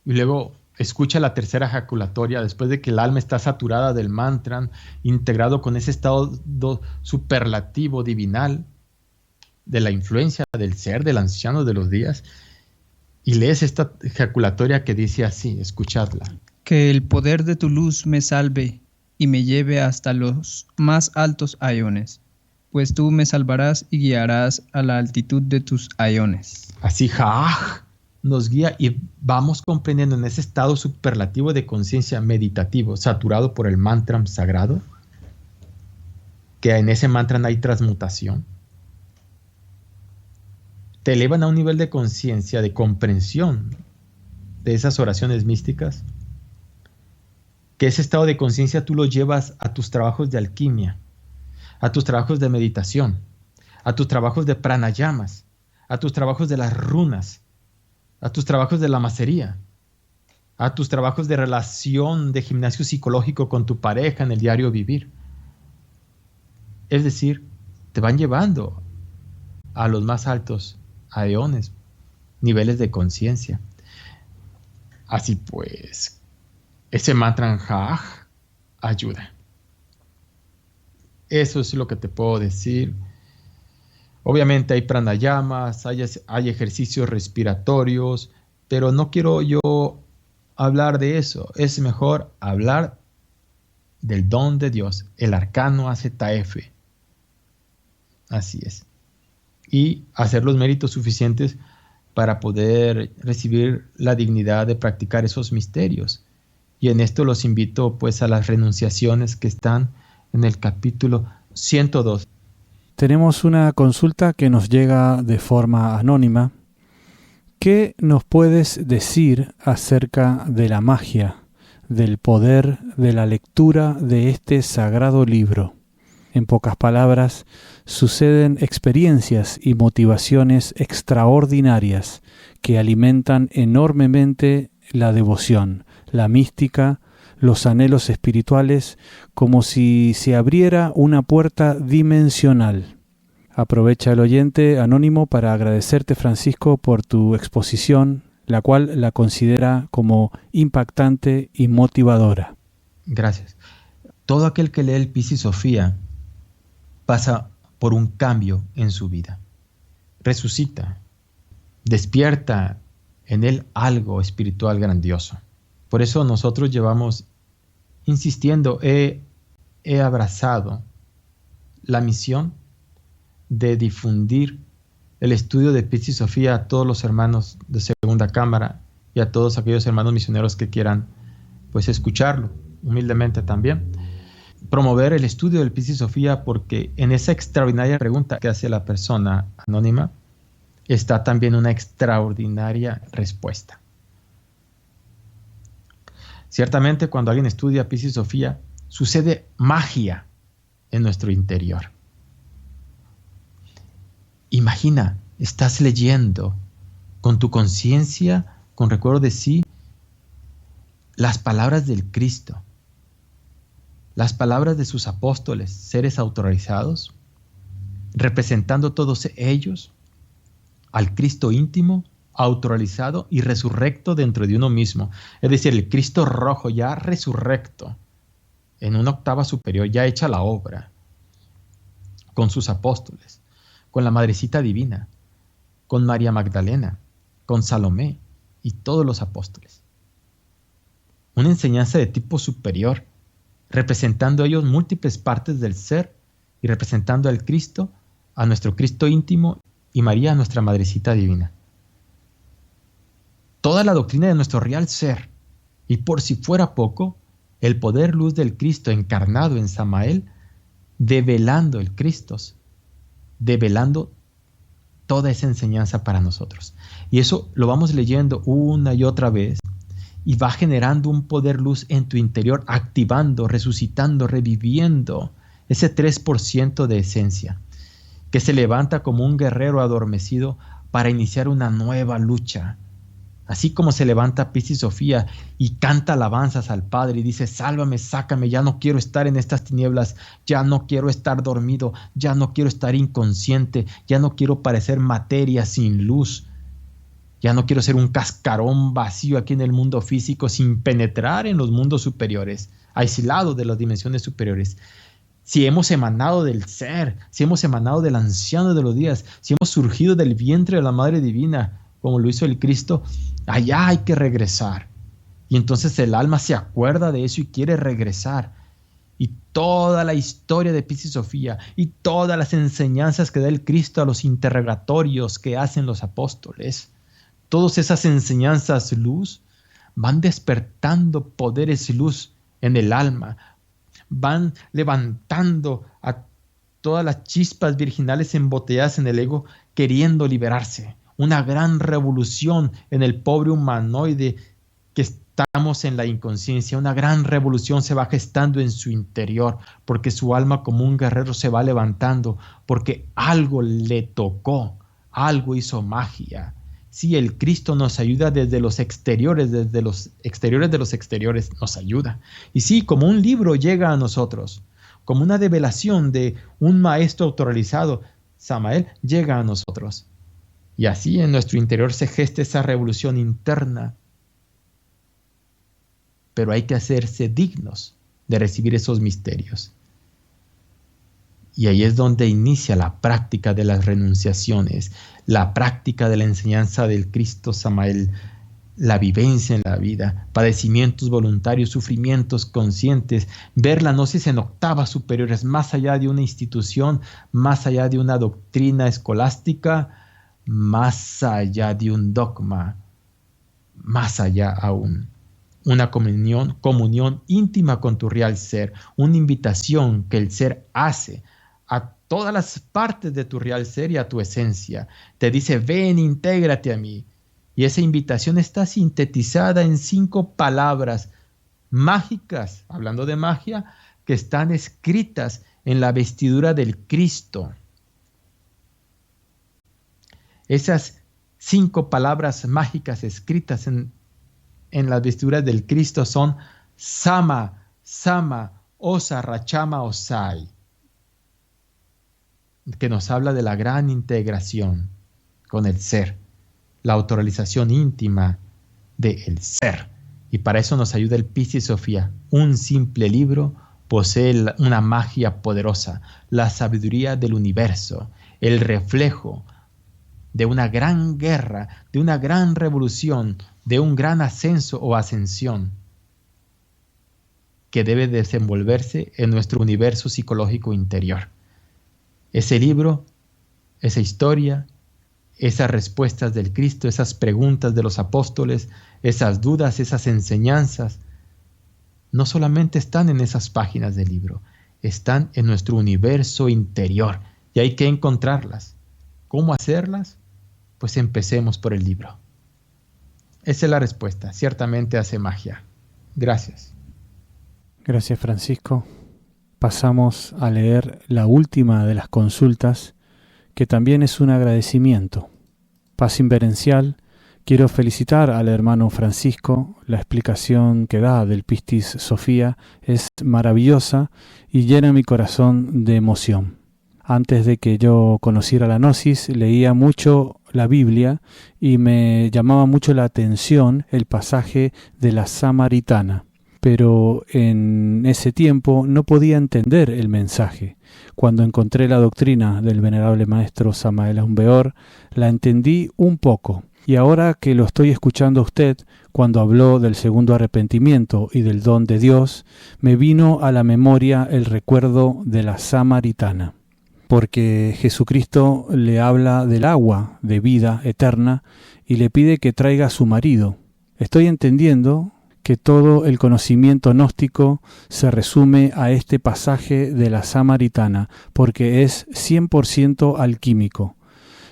y luego escucha la tercera ejaculatoria, después de que el alma está saturada del mantra, integrado con ese estado superlativo divinal de la influencia del ser, del anciano de los días, y lees esta ejaculatoria que dice así, escuchadla. Que el poder de tu luz me salve y me lleve hasta los más altos aiones, pues tú me salvarás y guiarás a la altitud de tus aiones. Así Jah nos guía y vamos comprendiendo en ese estado superlativo de conciencia meditativo, saturado por el mantra sagrado, que en ese mantra hay transmutación. Te elevan a un nivel de conciencia, de comprensión de esas oraciones místicas, que ese estado de conciencia tú lo llevas a tus trabajos de alquimia, a tus trabajos de meditación, a tus trabajos de pranayamas, a tus trabajos de las runas, a tus trabajos de la macería, a tus trabajos de relación, de gimnasio psicológico con tu pareja en el diario vivir. Es decir, te van llevando a los más altos aeones, niveles de conciencia. Así pues, ese mantra Jah ayuda. Eso es lo que te puedo decir. Obviamente hay pranayamas, hay ejercicios respiratorios, pero no quiero yo hablar de eso. Es mejor hablar del don de Dios, el arcano AZF. Así es. Y hacer los méritos suficientes para poder recibir la dignidad de practicar esos misterios. Y en esto los invito pues a las renunciaciones que están en el capítulo 102. Tenemos una consulta que nos llega de forma anónima. ¿Qué nos puedes decir acerca de la magia, del poder de la lectura de este sagrado libro? En pocas palabras, suceden experiencias y motivaciones extraordinarias que alimentan enormemente la devoción, la mística, los anhelos espirituales, como si se abriera una puerta dimensional. Aprovecha el oyente anónimo para agradecerte, Francisco, por tu exposición, la cual la considera como impactante y motivadora. Gracias. Todo aquel que lee el Piscis Sophia pasa por un cambio en su vida. Resucita, despierta en él algo espiritual grandioso. Por eso nosotros llevamos insistiendo, he abrazado la misión de difundir el estudio de Piscis Sophia a todos los hermanos de Segunda Cámara y a todos aquellos hermanos misioneros que quieran pues escucharlo, humildemente también. promover el estudio del Piscis Sophia, porque en esa extraordinaria pregunta que hace la persona anónima está también una extraordinaria respuesta. Ciertamente, cuando alguien estudia Piscis Sophia, sucede magia en nuestro interior. Imagina, estás leyendo con tu conciencia, con recuerdo de sí, las palabras del Cristo, las palabras de sus apóstoles, seres autorizados, representando todos ellos al Cristo íntimo, autorrealizado y resurrecto dentro de uno mismo. Es decir, el Cristo rojo ya resurrecto en una octava superior, ya hecha la obra, con sus apóstoles, con la Madrecita Divina, con María Magdalena, con Salomé y todos los apóstoles. Una enseñanza de tipo superior, representando ellos múltiples partes del ser y representando al Cristo, a nuestro Cristo íntimo y María, nuestra Madrecita Divina. Toda la doctrina de nuestro real ser, y por si fuera poco, el poder luz del Cristo encarnado en Samael, develando el Cristo, develando toda esa enseñanza para nosotros. Y eso lo vamos leyendo una y otra vez, y va generando un poder luz en tu interior, activando, resucitando, reviviendo ese 3% de esencia, que se levanta como un guerrero adormecido para iniciar una nueva lucha. Así como se levanta Piscis Sophia y canta alabanzas al Padre y dice: sálvame, sácame, ya no quiero estar en estas tinieblas, ya no quiero estar dormido, ya no quiero estar inconsciente, ya no quiero parecer materia sin luz, ya no quiero ser un cascarón vacío aquí en el mundo físico sin penetrar en los mundos superiores, aislado de las dimensiones superiores. Si hemos emanado del ser, si hemos emanado del anciano de los días, si hemos surgido del vientre de la Madre Divina, como lo hizo el Cristo, allá hay que regresar. Y entonces el alma se acuerda de eso y quiere regresar. Y toda la historia de Piscis Sophia y todas las enseñanzas que da el Cristo a los interrogatorios que hacen los apóstoles, todas esas enseñanzas luz van despertando poderes luz en el alma, van levantando a todas las chispas virginales embotelladas en el ego, queriendo liberarse. Una gran revolución en el pobre humanoide que estamos en la inconsciencia. Una gran revolución se va gestando en su interior, porque su alma como un guerrero se va levantando, porque algo le tocó, algo hizo magia. Sí, el Cristo nos ayuda desde los exteriores de los exteriores nos ayuda. Y sí, como un libro llega a nosotros, como una develación de un maestro autorrealizado, Samael llega a nosotros. Y así en nuestro interior se gesta esa revolución interna. Pero hay que hacerse dignos de recibir esos misterios. Y ahí es donde inicia la práctica de las renunciaciones, la práctica de la enseñanza del Cristo Samael, la vivencia en la vida, padecimientos voluntarios, sufrimientos conscientes, ver la gnosis en octavas superiores, más allá de una institución, más allá de una doctrina escolástica, más allá de un dogma, más allá aún. Una comunión íntima con tu real ser, una invitación que el ser hace a todas las partes de tu real ser y a tu esencia. Te dice: ven, intégrate a mí. Y esa invitación está sintetizada en 5 palabras mágicas, hablando de magia, que están escritas en la vestidura del Cristo. Esas 5 palabras mágicas escritas en las vestiduras del Cristo son Sama, Sama, Osa, Rachama, Osai, que nos habla de la gran integración con el ser, la autorrealización íntima del ser. Y para eso nos ayuda el Piscis Sophia. Un simple libro posee una magia poderosa, la sabiduría del universo, el reflejo de una gran guerra, de una gran revolución, de un gran ascenso o ascensión que debe desenvolverse en nuestro universo psicológico interior. Ese libro, esa historia, esas respuestas del Cristo, esas preguntas de los apóstoles, esas dudas, esas enseñanzas, no solamente están en esas páginas del libro, están en nuestro universo interior y hay que encontrarlas. ¿Cómo hacerlas? Pues empecemos por el libro. Esa es la respuesta. Ciertamente hace magia. Gracias. Gracias, Francisco. Pasamos a leer la última de las consultas, que también es un agradecimiento. Paz inverencial. Quiero felicitar al hermano Francisco. La explicación que da del Pistis Sophia es maravillosa y llena mi corazón de emoción. Antes de que yo conociera la Gnosis, leía mucho la Biblia y me llamaba mucho la atención el pasaje de la Samaritana. Pero en ese tiempo no podía entender el mensaje. Cuando encontré la doctrina del venerable maestro Samael Aun Weor, la entendí un poco. Y ahora que lo estoy escuchando a usted, cuando habló del segundo arrepentimiento y del don de Dios, me vino a la memoria el recuerdo de la Samaritana. Porque Jesucristo le habla del agua de vida eterna y le pide que traiga a su marido. Estoy entendiendo que todo el conocimiento gnóstico se resume a este pasaje de la Samaritana, porque es 100% alquímico.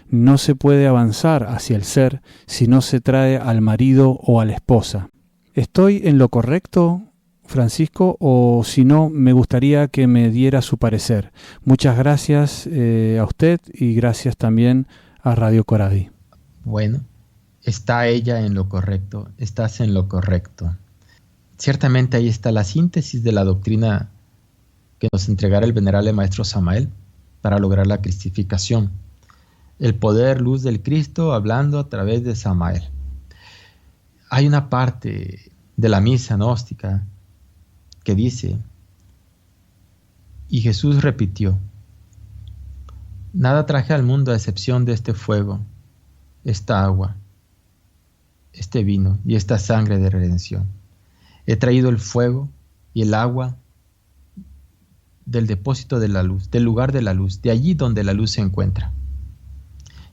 No se puede avanzar hacia el ser si no se trae al marido o a la esposa. ¿Estoy en lo correcto, Francisco, o si no, me gustaría que me diera su parecer? Muchas gracias a usted y gracias también a Radio Coradi. Bueno, está ella en lo correcto, estás en lo correcto. Ciertamente ahí está la síntesis de la doctrina que nos entregará el venerable maestro Samael para lograr la cristificación. El poder luz del Cristo hablando a través de Samael. Hay una parte de la misa gnóstica que dice: y Jesús repitió, nada traje al mundo a excepción de este fuego, esta agua, este vino y esta sangre de redención. He traído el fuego y el agua del depósito de la luz, del lugar de la luz, de allí donde la luz se encuentra.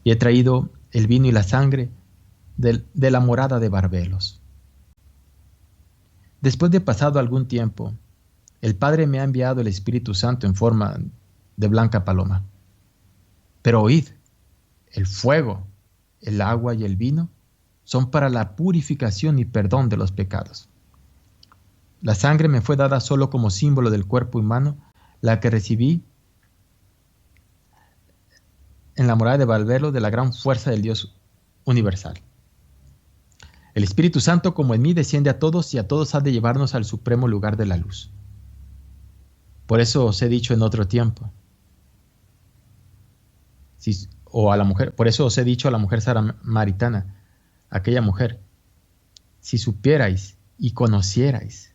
Y he traído el vino y la sangre de la morada de Barbelos. Después de pasado algún tiempo, el Padre me ha enviado el Espíritu Santo en forma de blanca paloma. Pero oíd, el fuego, el agua y el vino son para la purificación y perdón de los pecados. La sangre me fue dada solo como símbolo del cuerpo humano, la que recibí en la morada de Barbelos de la gran fuerza del Dios universal. El Espíritu Santo, como en mí, desciende a todos y a todos ha de llevarnos al supremo lugar de la luz. Por eso os he dicho en otro tiempo, por eso os he dicho a la mujer samaritana, aquella mujer, si supierais y conocierais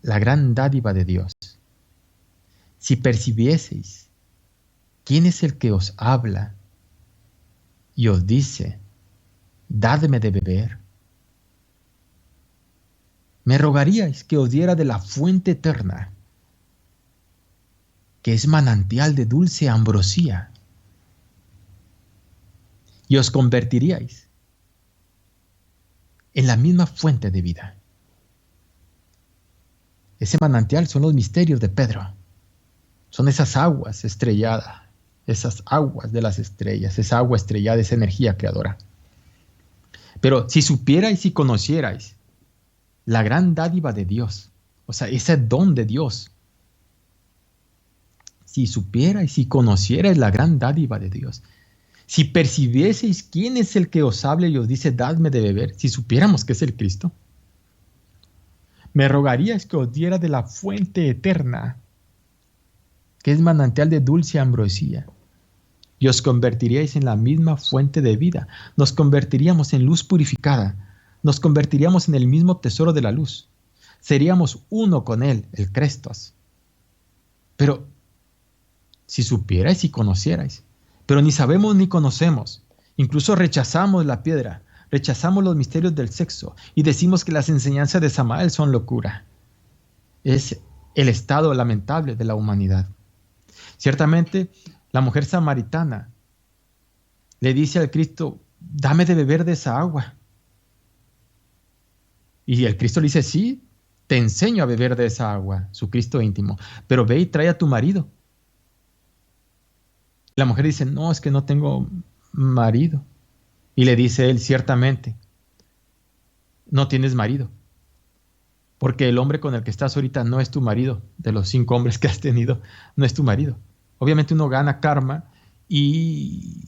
la gran dádiva de Dios, si percibieseis quién es el que os habla y os dice, dadme de beber, me rogaríais que os diera de la fuente eterna, que es manantial de dulce ambrosía, y os convertiríais en la misma fuente de vida. Ese manantial son los misterios de Pedro, son esas aguas estrelladas, esas aguas de las estrellas, esa agua estrellada, esa energía creadora. Pero si supierais y conocierais la gran dádiva de Dios, o sea, ese don de Dios, si supierais y conocierais la gran dádiva de Dios, si percibieseis quién es el que os habla y os dice, dadme de beber, si supiéramos que es el Cristo, me rogaríais que os diera de la fuente eterna, que es manantial de dulce ambrosía, y os convertiríais en la misma fuente de vida. Nos convertiríamos en luz purificada, nos convertiríamos en el mismo tesoro de la luz. Seríamos uno con Él, el Crestos. Pero si supierais y conocierais, pero ni sabemos ni conocemos, incluso rechazamos la piedra, rechazamos los misterios del sexo y decimos que las enseñanzas de Samael son locura. Es el estado lamentable de la humanidad. Ciertamente, la mujer samaritana le dice al Cristo, dame de beber de esa agua. Y el Cristo le dice, sí, te enseño a beber de esa agua, su Cristo íntimo, pero ve y trae a tu marido. La mujer dice, no, es que no tengo marido. Y le dice él, ciertamente, no tienes marido, porque el hombre con el que estás ahorita no es tu marido. De los 5 hombres que has tenido, no es tu marido. Obviamente uno gana karma y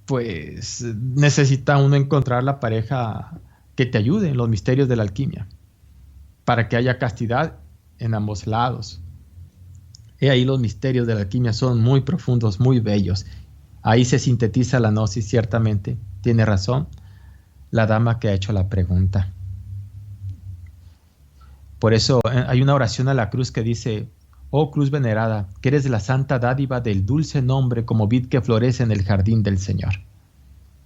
pues necesita uno encontrar la pareja que te ayude en los misterios de la alquimia, para que haya castidad en ambos lados. He ahí los misterios de la alquimia son muy profundos, muy bellos. Ahí se sintetiza la gnosis, ciertamente. Tiene razón la dama que ha hecho la pregunta. Por eso hay una oración a la cruz que dice, oh cruz venerada, que eres la santa dádiva del dulce nombre como vid que florece en el jardín del Señor.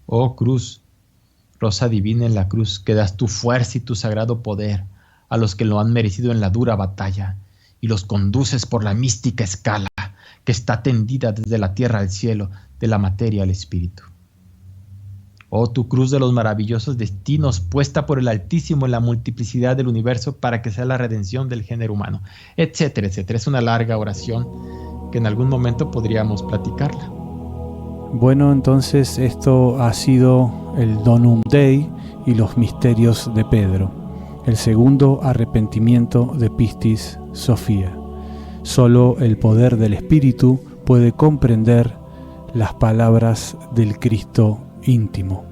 Oh cruz, rosa divina en la cruz, que das tu fuerza y tu sagrado poder a los que lo han merecido en la dura batalla y los conduces por la mística escala que está tendida desde la tierra al cielo, de la materia al espíritu. Oh tu cruz de los maravillosos destinos, puesta por el Altísimo en la multiplicidad del universo para que sea la redención del género humano, etcétera, etcétera. Es una larga oración que en algún momento podríamos platicarla. Bueno, entonces esto ha sido el Donum Dei y los misterios de Pedro, el segundo arrepentimiento de Pistis Sophia. Solo el poder del Espíritu puede comprender las palabras del Cristo íntimo.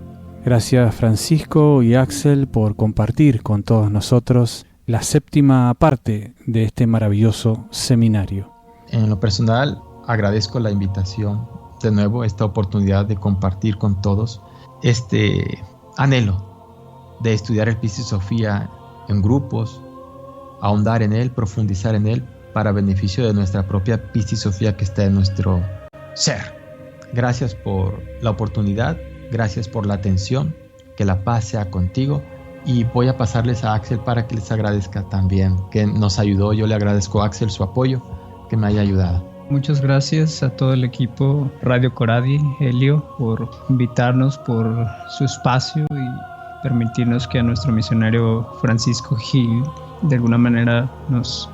Gracias Francisco y Axel por compartir con todos nosotros la 7ª parte de este maravilloso seminario. En lo personal, agradezco la invitación, de nuevo, esta oportunidad de compartir con todos este anhelo de estudiar el Pistis Sophia en grupos, ahondar en él, profundizar en él, para beneficio de nuestra propia Pistis Sophia que está en nuestro ser. Gracias por la oportunidad, gracias por la atención, que la paz sea contigo, y voy a pasarles a Axel para que les agradezca también, que nos ayudó. Yo le agradezco a Axel su apoyo, que me haya ayudado. Muchas gracias a todo el equipo Radio Coradi, Helio, por invitarnos, por su espacio y permitirnos que a nuestro misionario Francisco Gil de alguna manera nos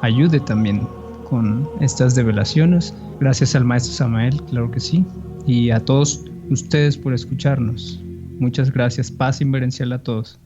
ayude también con estas develaciones. Gracias al maestro Samael, claro que sí, y a todos ustedes por escucharnos. Muchas gracias. Paz inverencial a todos.